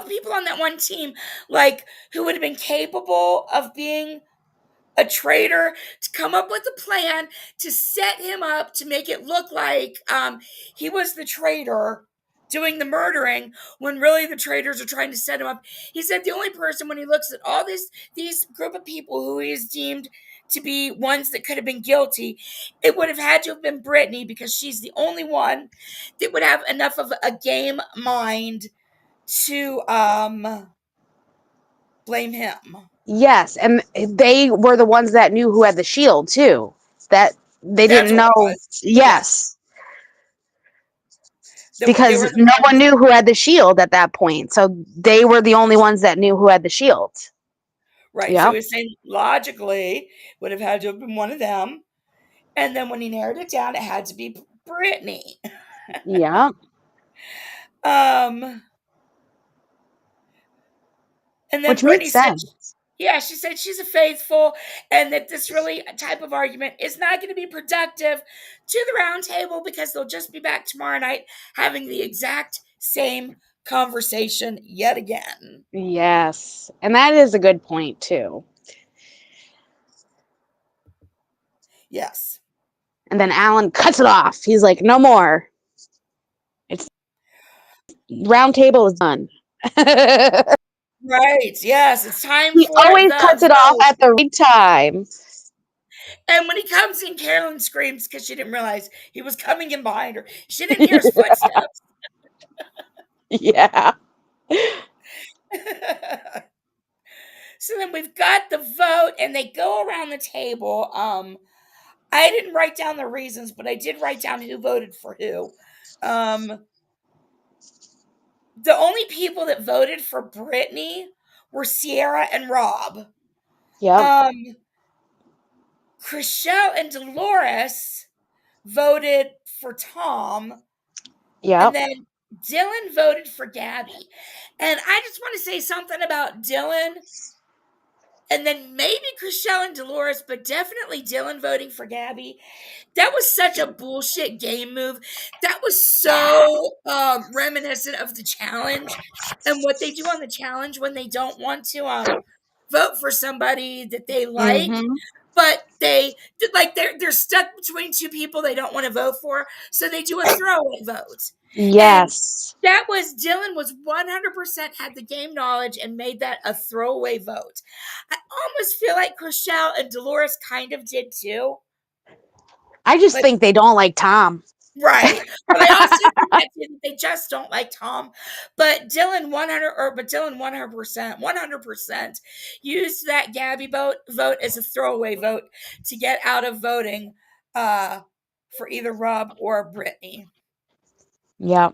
people on that one team, like who would have been capable of being a traitor, to come up with a plan to set him up to make it look like he was the traitor doing the murdering when really the traitors are trying to set him up. He said the only person, when he looks at all these group of people who he is deemed to be ones that could have been guilty, it would have had to have been Brittany, because she's the only one that would have enough of a game mind to blame him. Yes, and they were the ones that knew who had the shield too. That they That's didn't what it know. was. Yes. Yes, They because were the no one ones. knew who had the shield at that point. So they were the only ones that knew who had the shield. Right. So Yep. he was saying logically would have had to have been one of them. And then when he narrowed it down, it had to be Brittany. Yep. Um, and then Which makes Brittany said, sense. yeah, she said she's a faithful, and that this really type of argument is not going to be productive to the round table, because they'll just be back tomorrow night having the exact same conversation yet again. Yes, and that is a good point too. Yes. And then Alan cuts it off. He's like, "No more. It's round table is done." Right. Yes. It's time He for always the cuts it off vote. at the right time. And when he comes in, Carolyn screams because she didn't realize he was coming in behind her. She didn't hear his footsteps. Yeah. So then we've got the vote, and they go around the table. I didn't write down the reasons, but I did write down who voted for who. The only people that voted for Brittany were Sierra and Rob. Yep. Um, Chriselle and Dolores voted for Tom, and Yep. then Dylan voted for Gabby. And I just want to say something about Dylan and then maybe Chriselle and Dolores, but definitely Dylan voting for Gabby. That was such a bullshit game move. That was Yeah. so reminiscent of the challenge and what they do on the challenge when they don't want to vote for somebody that they like, Mm-hmm. but they're stuck between two people they don't want to vote for, so they do a throwaway vote. And Yes. that was Dylan was 100% had the game knowledge and made that a throwaway vote. I almost feel like Chriselle and Dolores kind of did too, I just but think they don't like Tom. right. But I also think that they just don't like Tom. But Dylan 100% used that Gabby vote as a throwaway vote to get out of voting uh for either Rob or Brittany. Yeah.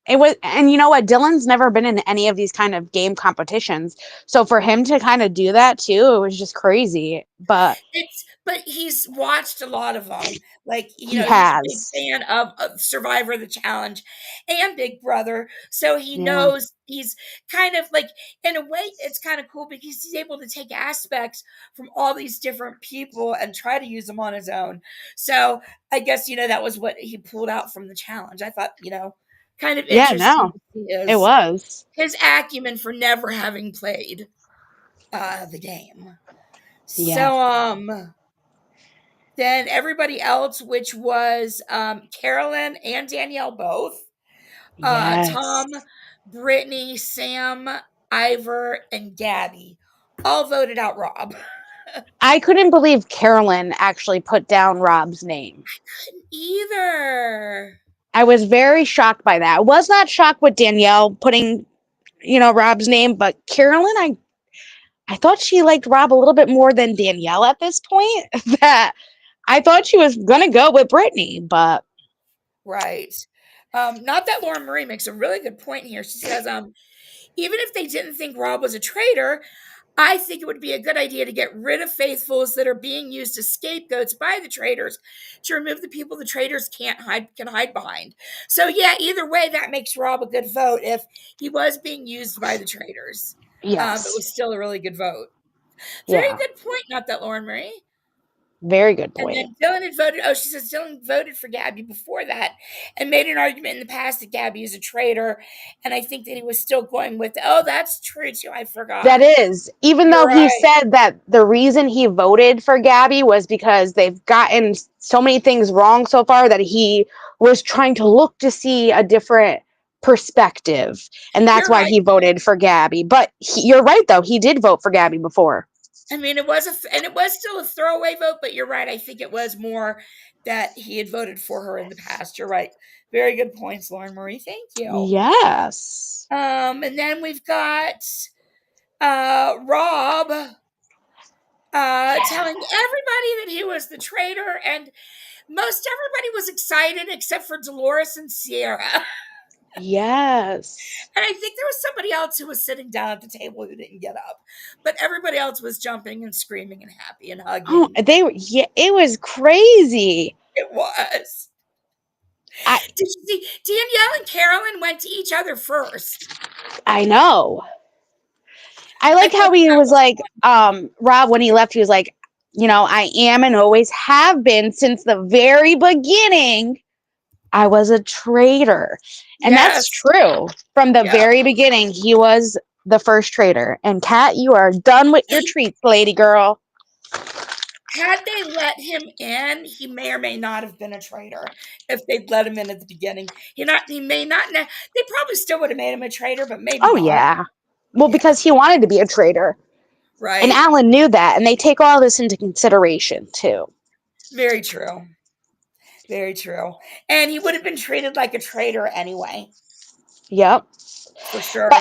It was, and you know what? Dylan's never been in any of these kind of game competitions. So for him to kind of do that too, it was just crazy. But But he's watched a lot of them. Like, he he's a big has. fan of Survivor the Challenge and Big Brother. So he Yeah. knows he's kind of like, in a way, it's kind of cool because he's able to take aspects from all these different people and try to use them on his own. So I guess, that was what he pulled out from the challenge. I thought, kind of Yeah, interesting no. to see It was. his acumen for never having played the game. Yeah. So, then everybody else, which was Carolyn and Danielle both, Yes. Tom, Brittany, Sam, Ivor, and Gabby all voted out Rob. I couldn't believe Carolyn actually put down Rob's name. Either. I was very shocked by that. I was not shocked with Danielle putting, Rob's name, but Carolyn, I thought she liked Rob a little bit more than Danielle at this point. That I thought she was gonna go with Brittany, but Right. Not that Lauren Marie makes a really good point here. She says, even if they didn't think Rob was a traitor, I think it would be a good idea to get rid of faithfuls that are being used as scapegoats by the traitors to remove the people the traitors can hide behind. So yeah, either way, that makes Rob a good vote if he was being used by the traitors. It yes, was still a really good vote. Very yeah, good point, not that Lauren Marie. very good And point. then Dylan had voted. Oh, she says Dylan voted for Gabby before that and made an argument in the past that Gabby is a traitor. And I think that he was still going with, oh, that's true too. I That forgot. is, even You're though he right. said that the reason he voted for Gabby was because they've gotten so many things wrong so far that he was trying to look to see a different perspective. And that's You're why right. he voted for Gabby. But you're right, though. He did vote for Gabby before. I mean, it was still a throwaway vote, but you're right. I think it was more that he had voted for her in the past. You're right. Very good points, Lauren Marie. Thank you. Yes. And then we've got Rob telling everybody that he was the traitor, and most everybody was excited except for Dolores and Sierra. Yes. And I think there was somebody else who was sitting down at the table who didn't get up. But everybody else was jumping and screaming and happy and Oh, hugging. they were, yeah, it was crazy. It was. I Did you see Danielle and Carolyn went to each other first? I know. I I like thought how he that was was like, Rob, when he left, he was like, I am and always have been since the very beginning. I was a traitor. And that's yes. true. From the Yeah. very beginning, he was the first traitor. And Kat, you are done with your treats, lady girl. Had they let him in, he may or may not have been a traitor. If they'd let him in at the beginning, he may not. They probably still would have made him a traitor, but maybe Oh, not. yeah. Well, Yeah. because he wanted to be a traitor. And Right. Alan knew that. And they take all this into consideration, too. Very true. Very true. And he would have been treated like a traitor anyway, Yep. for But sure.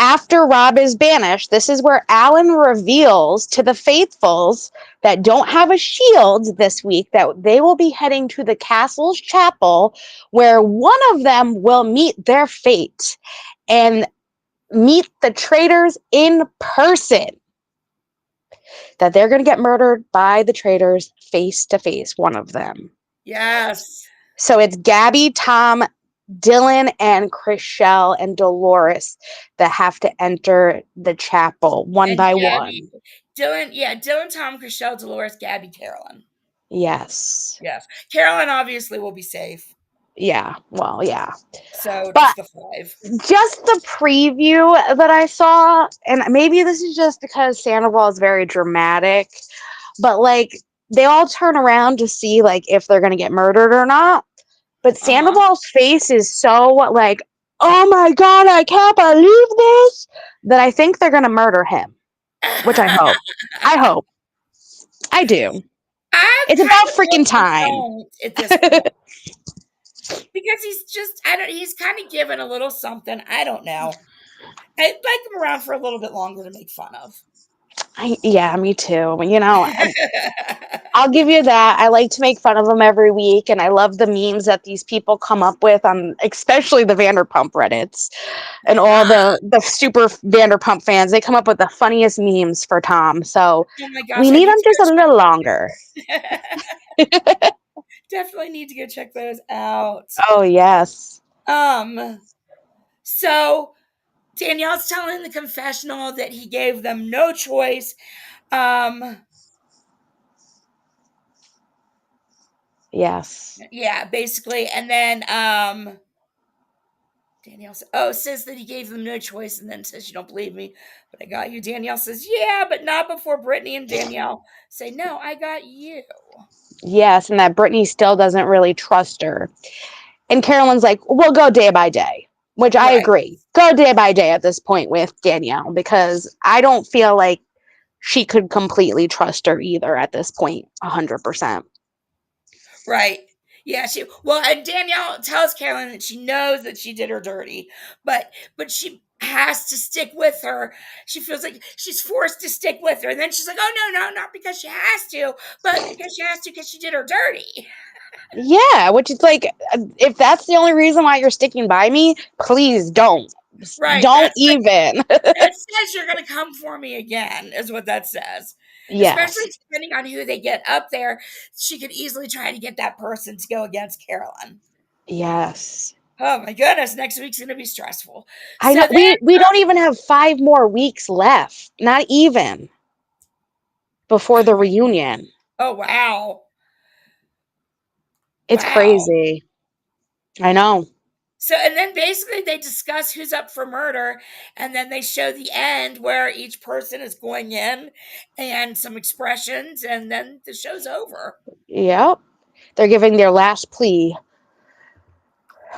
after Rob is banished, this is where Alan reveals to the faithfuls that don't have a shield this week that they will be heading to the castle's chapel where one of them will meet their fate and meet the traitors in person. That they're going to get murdered by the traitors face to face, one of them. Yes. So it's Gabby, Tom, Dylan and Chriselle and Dolores that have to enter the chapel one And by Gabby, one. Dylan, Tom, Chriselle, Dolores, Gabby, Carolyn. Yes. Yes. Carolyn obviously will be safe. Yeah. Well, yeah. So But just the 5. just the preview that I saw, and maybe this is just because Sandoval is very dramatic, but like they all turn around to see like if they're gonna get murdered or not. But Sandoval's face is so like, oh my god, I can't believe this, that I think they're gonna murder him. Which I hope. I hope. I do. I It's kind about of hope freaking they time. don't at this point. Because he's kind of given a little something. I don't know. I'd like him around for a little bit longer to make fun of. Yeah, me too. I'll give you that. I like to make fun of them every week, and I love the memes that these people come up with on, especially the Vanderpump Reddits and all the super Vanderpump fans. They come up with the funniest memes for Tom. So Oh my we gosh, I need need him to just a go little longer. check. Definitely need to go check those out. Oh yes, So Danielle's telling the confessional that he gave them no choice. Um, yes, yeah, basically, and then Danielle says that he gave them no choice, and then says, "You don't believe me, but I got you." Danielle says, "Yeah, but not before Brittany and Danielle say, no, I got you." yes, and that Brittany still doesn't really trust her. And Carolyn's like, "We'll go day by day," which I Right, agree. Go day by day at this point with Danielle because I don't feel like she could completely trust her either at this point, 100%. right. Yeah, and Danielle tells Carolyn that she knows that she did her dirty, but she has to stick with her. She feels like she's forced to stick with her. And then she's like, "Oh no, not because she has to, but because she has to because she did her dirty." Yeah, which is like, if that's the only reason why you're sticking by me, please don't. Right. Don't even. That says you're gonna come for me again, is what that says. Yes. Especially depending on who they get up there, she could easily try to get that person to go against Carolyn. Yes. Oh my goodness, next week's gonna be stressful. I So know then, we don't even have 5 more weeks left. Not even before oh the my, reunion. oh wow, It's wow. crazy. I know. So and then basically they discuss who's up for murder, and then they show the end where each person is going in and some expressions, and then the show's over. Yep. They're giving their last plea.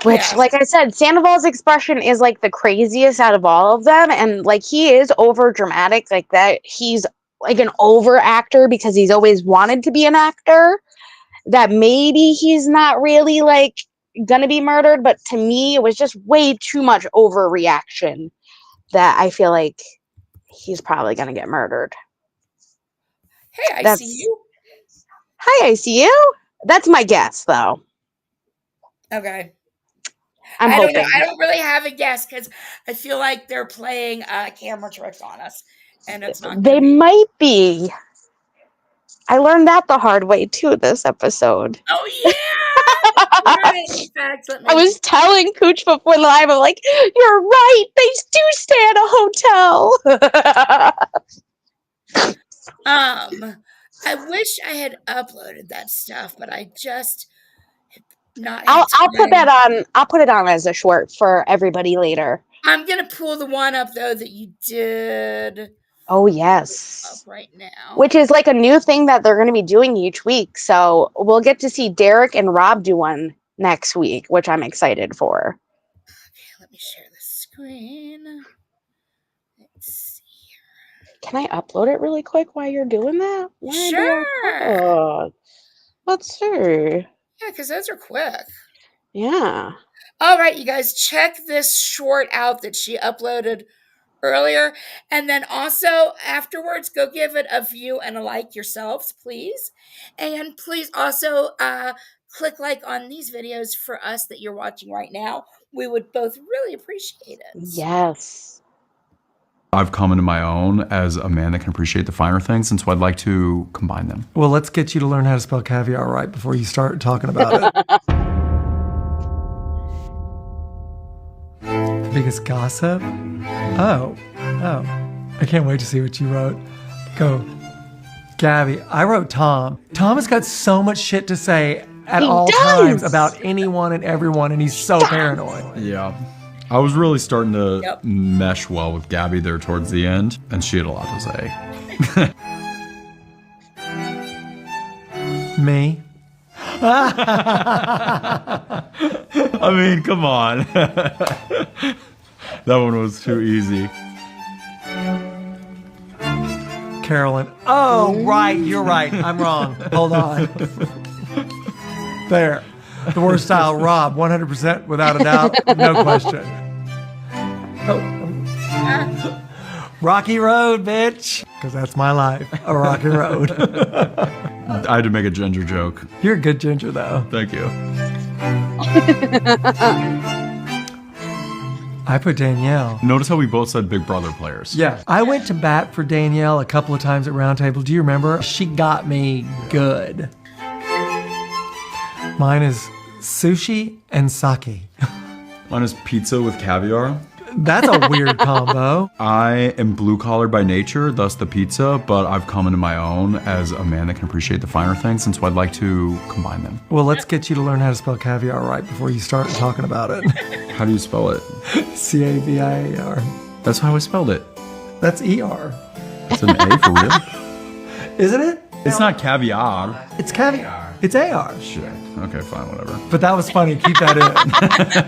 Which, Yes. like I said, Sandoval's expression is like the craziest out of all of them. And like he is over dramatic, like that. He's like an over actor because he's always wanted to be an actor. That maybe he's not really like gonna be murdered. But to me, it was just way too much overreaction that I feel like he's probably gonna get murdered. Hey, I see That's you. hi, I see you. That's my guess, though. Okay. I'm I don't know. I hoping don't really have a guess because I feel like they're playing camera tricks on us, and it's not going to they be. might be. I learned that the hard way too this episode. Oh yeah, right. In fact, let I me. was telling Cooch before live, I'm like, you're right, they do stay at a hotel. I wish I had uploaded that stuff, but I just have not had I'll time. I'll put it on as a short for everybody later. I'm gonna pull the one up though that you did Oh up yes. right now. Which is like a new thing that they're gonna be doing each week. So we'll get to see Derek and Rob do one next week, which I'm excited for. Okay, let me share the screen. Let's see. Can I upload it really quick while you're doing that? Why do I Sure. oh, let's see. Yeah, because those are quick. Yeah. All right, you guys, check this short out that she uploaded earlier. And then also afterwards, go give it a view and a like yourselves, please. And please also click like on these videos for us that you're watching right now. We would both really appreciate it. Yes. I've come into my own as a man that can appreciate the finer things, and so I'd like to combine them. Well, let's get you to learn how to spell caviar right before you start talking about it. biggest gossip? Oh. I can't wait to see what you wrote. Go. Gabby, I wrote Tom. Tom has got so much shit to say at all times about anyone and everyone, and he's so paranoid. Yeah. I was really starting to Yep. mesh well with Gabby there towards the end, and she had a lot to say. Me? I mean, come on. That one was too easy. Carolyn. Oh, right. You're right. I'm wrong. Hold on. There. The worst style, Rob. 100% without a doubt. No question. Oh. Rocky road, bitch. Because that's my life. A rocky road. I had to make a ginger joke. You're a good ginger, though. Thank you. I put Danielle. Notice how we both said Big Brother players. Yeah. I went to bat for Danielle a couple of times at Roundtable. Do you remember? She got me good. Mine is sushi and sake. Mine is pizza with caviar. That's a weird combo. I am blue collar by nature, thus the pizza, but I've come into my own as a man that can appreciate the finer things, and so I'd like to combine them. Well, let's get you to learn how to spell caviar right before you start talking about it. How do you spell it? C-A-V-I-A-R. That's how I spelled it. That's E-R. It's an A for real? Isn't it? It's not caviar. It's caviar. It's A-R. Shit. Okay, fine, whatever. But that was funny. Keep that in.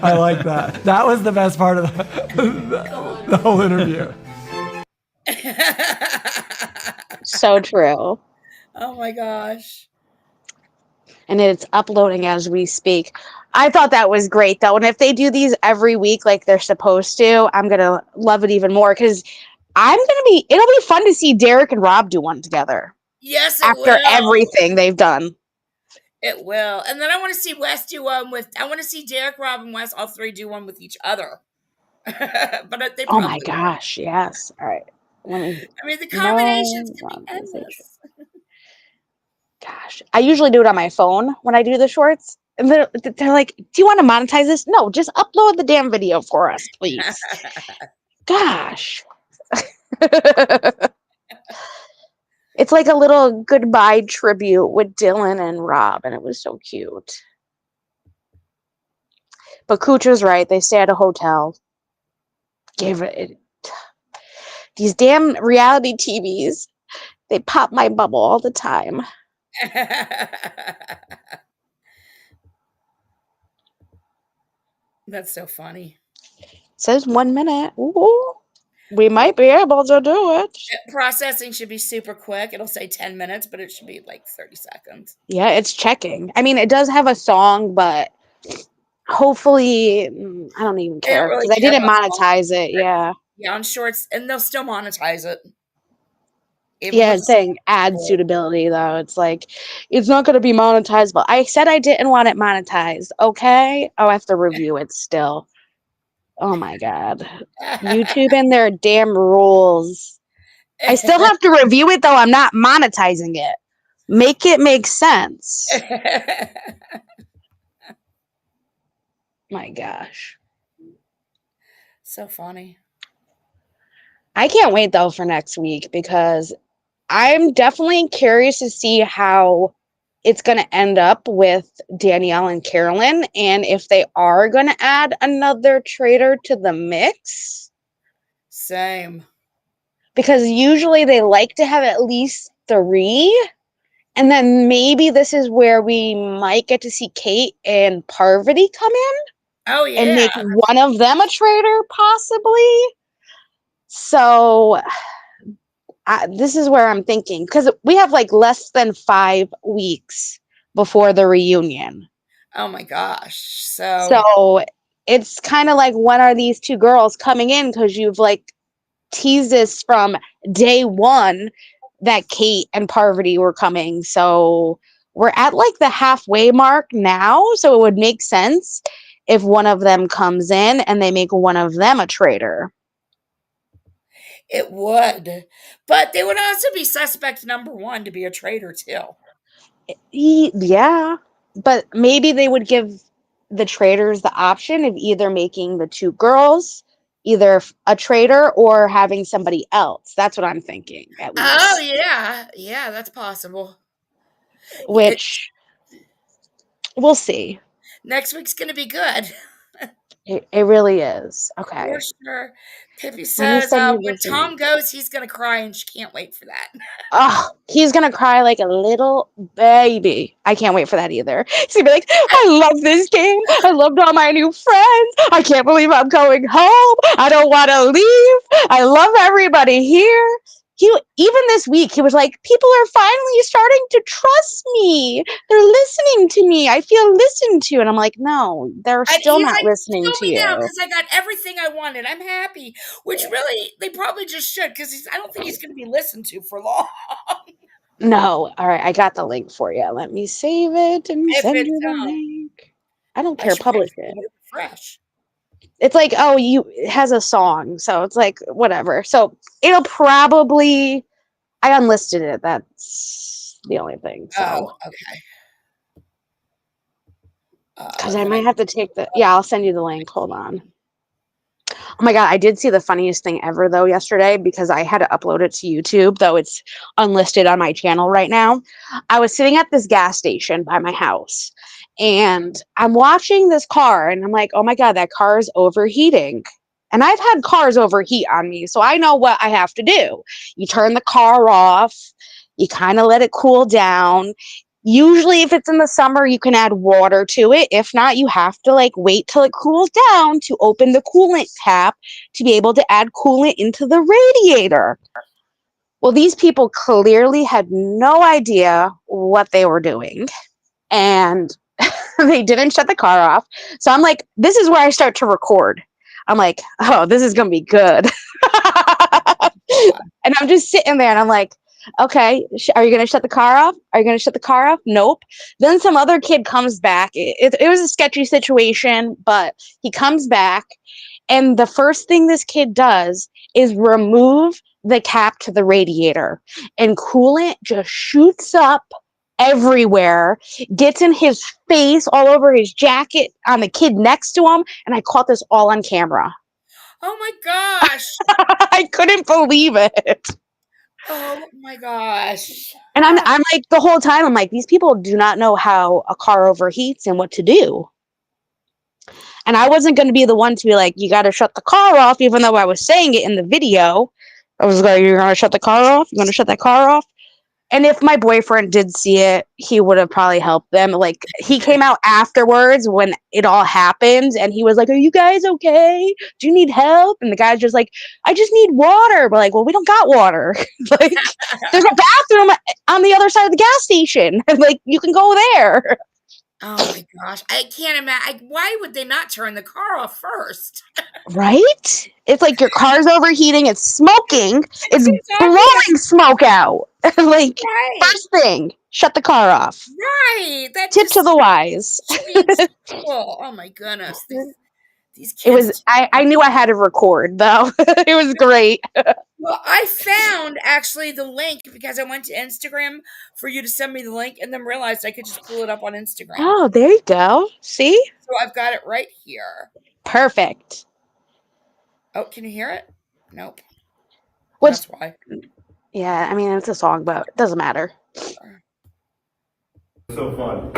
I like that. That was the best part of the whole interview. So true. Oh my gosh. And it's uploading as we speak. I thought that was great, though. And if they do these every week like they're supposed to, I'm going to love it even more because it'll be fun to see Derek and Rob do one together. Yes, it After will. everything they've done. It will. And then I want to see Wes do one I want to see Derek, Rob, and Wes, all three do one with each other. But they Oh my probably gosh, yes. All right. I mean, the combinations can be No, endless. Gosh, I usually do it on my phone when I do the shorts. And they're like, do you want to monetize this? No, just upload the damn video for us, please. Gosh. It's like a little goodbye tribute with Dylan and Rob, and it was so cute. But Cooch was right. They stay at a hotel. These damn reality TVs, they pop my bubble all the time. That's so funny. It says 1 minute. Ooh, we might be able to do it. Processing should be super quick. It'll say 10 minutes, but it should be like 30 seconds. Yeah, it's checking. I mean, it does have a song, but hopefully, I don't even care because I didn't monetize it. Yeah. Yeah, on shorts, and they'll still monetize it. Yeah, it's saying ad suitability, though. It's like, it's not going to be monetizable. I said I didn't want it monetized. Okay. I'll have to review it still. Oh my God. YouTube and their damn rules. I still have to review it, though. I'm not monetizing it. Make it make sense. My gosh. So funny. I can't wait, though, for next week because I'm definitely curious to see how it's going to end up with Danielle and Carolyn and if they are going to add another traitor to the mix. Same. Because usually they like to have at least 3. And then maybe this is where we might get to see Kate and Parvati come in. Oh, yeah. And make one of them a traitor, possibly. So this is where I'm thinking. Because we have like less than 5 weeks before the reunion. Oh, my gosh. So it's kind of like, when are these 2 girls coming in? Because you've like teased this from day 1 that Kate and Parvati were coming. So we're at like the halfway mark now. So it would make sense if one of them comes in and they make one of them a traitor. It would. But they would also be suspect number 1 to be a traitor, too. Yeah. But maybe they would give the traitors the option of either making the 2 girls either a traitor or having somebody else. That's what I'm thinking, at Oh, least. yeah. Yeah, that's possible. It Which we'll see. next week's gonna be good. It really is. For Okay. sure. Pippi Let me says, send you when this Tom link. goes, he's gonna cry, and she can't wait for that. Oh, he's gonna cry like a little baby. I can't wait for that either. He's gonna be like, I love this game. I loved all my new friends. I can't believe I'm going home. I don't want to leave. I love everybody here. He even this week he was like, people are finally starting to trust me. They're listening to me. I feel listened to. And I'm like, no, they're And still he's not like, listening "Kill to me now you. because I got everything I wanted. I'm happy." Which really, they probably just should because I don't think he's going to be listened to for long. No. All right, I got the link for you. Let me save it and If send it's, you the link. I don't I care. should probably Publish it. let it refresh. It's like, oh, it has a song, so it's like whatever. So it'll probably I unlisted it. That's the only thing. Oh, So okay. because I Then I might have to take the I'll send you the link. Hold on. Oh my god, I did see the funniest thing ever though yesterday because I had to upload it to YouTube, though it's unlisted on my channel right now. I was sitting at this gas station by my house and I'm watching this car and I'm like, "Oh my god, that car is overheating." And I've had cars overheat on me, so I know what I have to do. You turn the car off, you kind of let it cool down. Usually, if it's in the summer, you can add water to it. If not, you have to like wait till it cools down to open the coolant tap to be able to add coolant into the radiator. Well, these people clearly had no idea what they were doing and they didn't shut the car off. So I'm like, this is where I start to record. I'm like, oh, this is going to be good. And I'm just sitting there and I'm like, okay, are you going to shut the car off? Are you going to shut the car off? Nope. Then some other kid comes back. It was a sketchy situation, but he comes back. And the first thing this kid does is remove the cap to the radiator, and coolant just shoots up everywhere, gets in his face, all over his jacket, on the kid next to him. And I caught this all on camera. Oh my gosh. I couldn't believe it. Oh my gosh. And I'm like, the whole time, I'm like, these people do not know how a car overheats and what to do. And I wasn't going to be the one to be like, you got to shut the car off, even though I was saying it in the video. I was like, you're going to shut the car off? You're going to shut that car off? And if my boyfriend did see it, he would have probably helped them. Like, he came out afterwards when it all happened and he was like, are you guys okay? Do you need help? And the guy's just like, I just need water. We're like, well, we don't got water. Like, there's a bathroom on the other side of the gas station. Like, you can go there. Oh my gosh. I can't imagine. Why would they not turn the car off first? Right? It's like your car's overheating, it's smoking, It's it's obvious. blowing smoke out. Like, Right. first thing, shut the car off. Right. That Tip to just the wise. should be simple. Oh my goodness. These It was kids. I knew I had to record though. It was great. Well, I found actually the link because I went to Instagram for you to send me the link and then realized I could just pull it up on Instagram. Oh, there you go. See? So I've got it right here. Perfect. Oh, can you hear it? Nope. Which That's why. yeah, I mean it's a song, but it doesn't matter. So fun.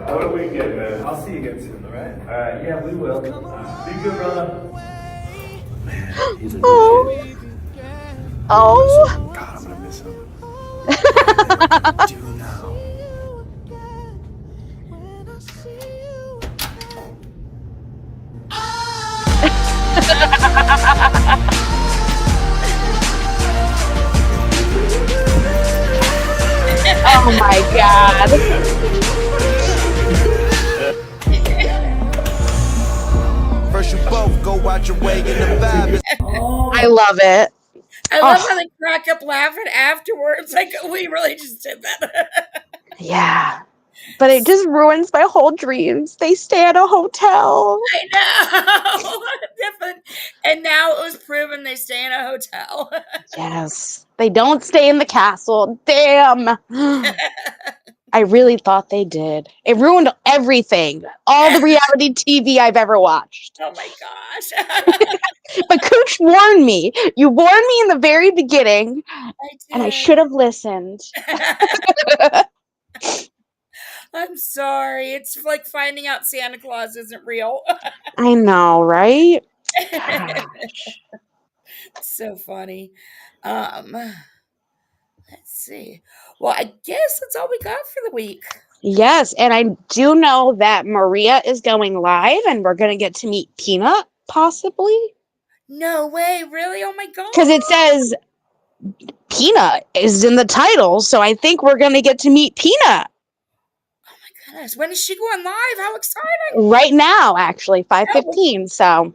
What a weekend, man. I'll see you again soon, all right? All right, yeah, we will. Be good, brother. He's a good Oh. kid. Oh. God, I'm gonna miss him. Do now. Oh my god. First you both go out your way in the vibe. I love it. I love how Oh, they crack up laughing afterwards. Like, we really just did that. yeah. But it just ruins my whole dreams. They stay at a hotel. I know. Different. And now it was proven they stay in a hotel. Yes. They don't stay in the castle. Damn. I really thought they did. It ruined everything. All the reality TV I've ever watched. Oh my gosh. But Cooch warned me. You warned me in the very beginning, and I should have listened. I'm sorry. It's like finding out Santa Claus isn't real. I know, right? So funny. Let's see. Well, I guess that's all we got for the week. Yes, and I do know that Maria is going live, and we're going to get to meet Peanut, possibly. No way, really? Oh my god. Because it says Peanut is in the title, so I think we're going to get to meet Peanut. Oh my goodness. When is she going live? How exciting. Right now, actually, 5:15, so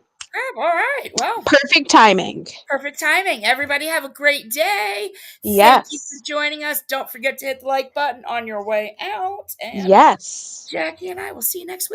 All right. Well, perfect timing. perfect timing. Everybody have a great day. Yes. Thank you for joining us. Don't forget to hit the like button on your way out. And Yes. Jackie and I will see you next week.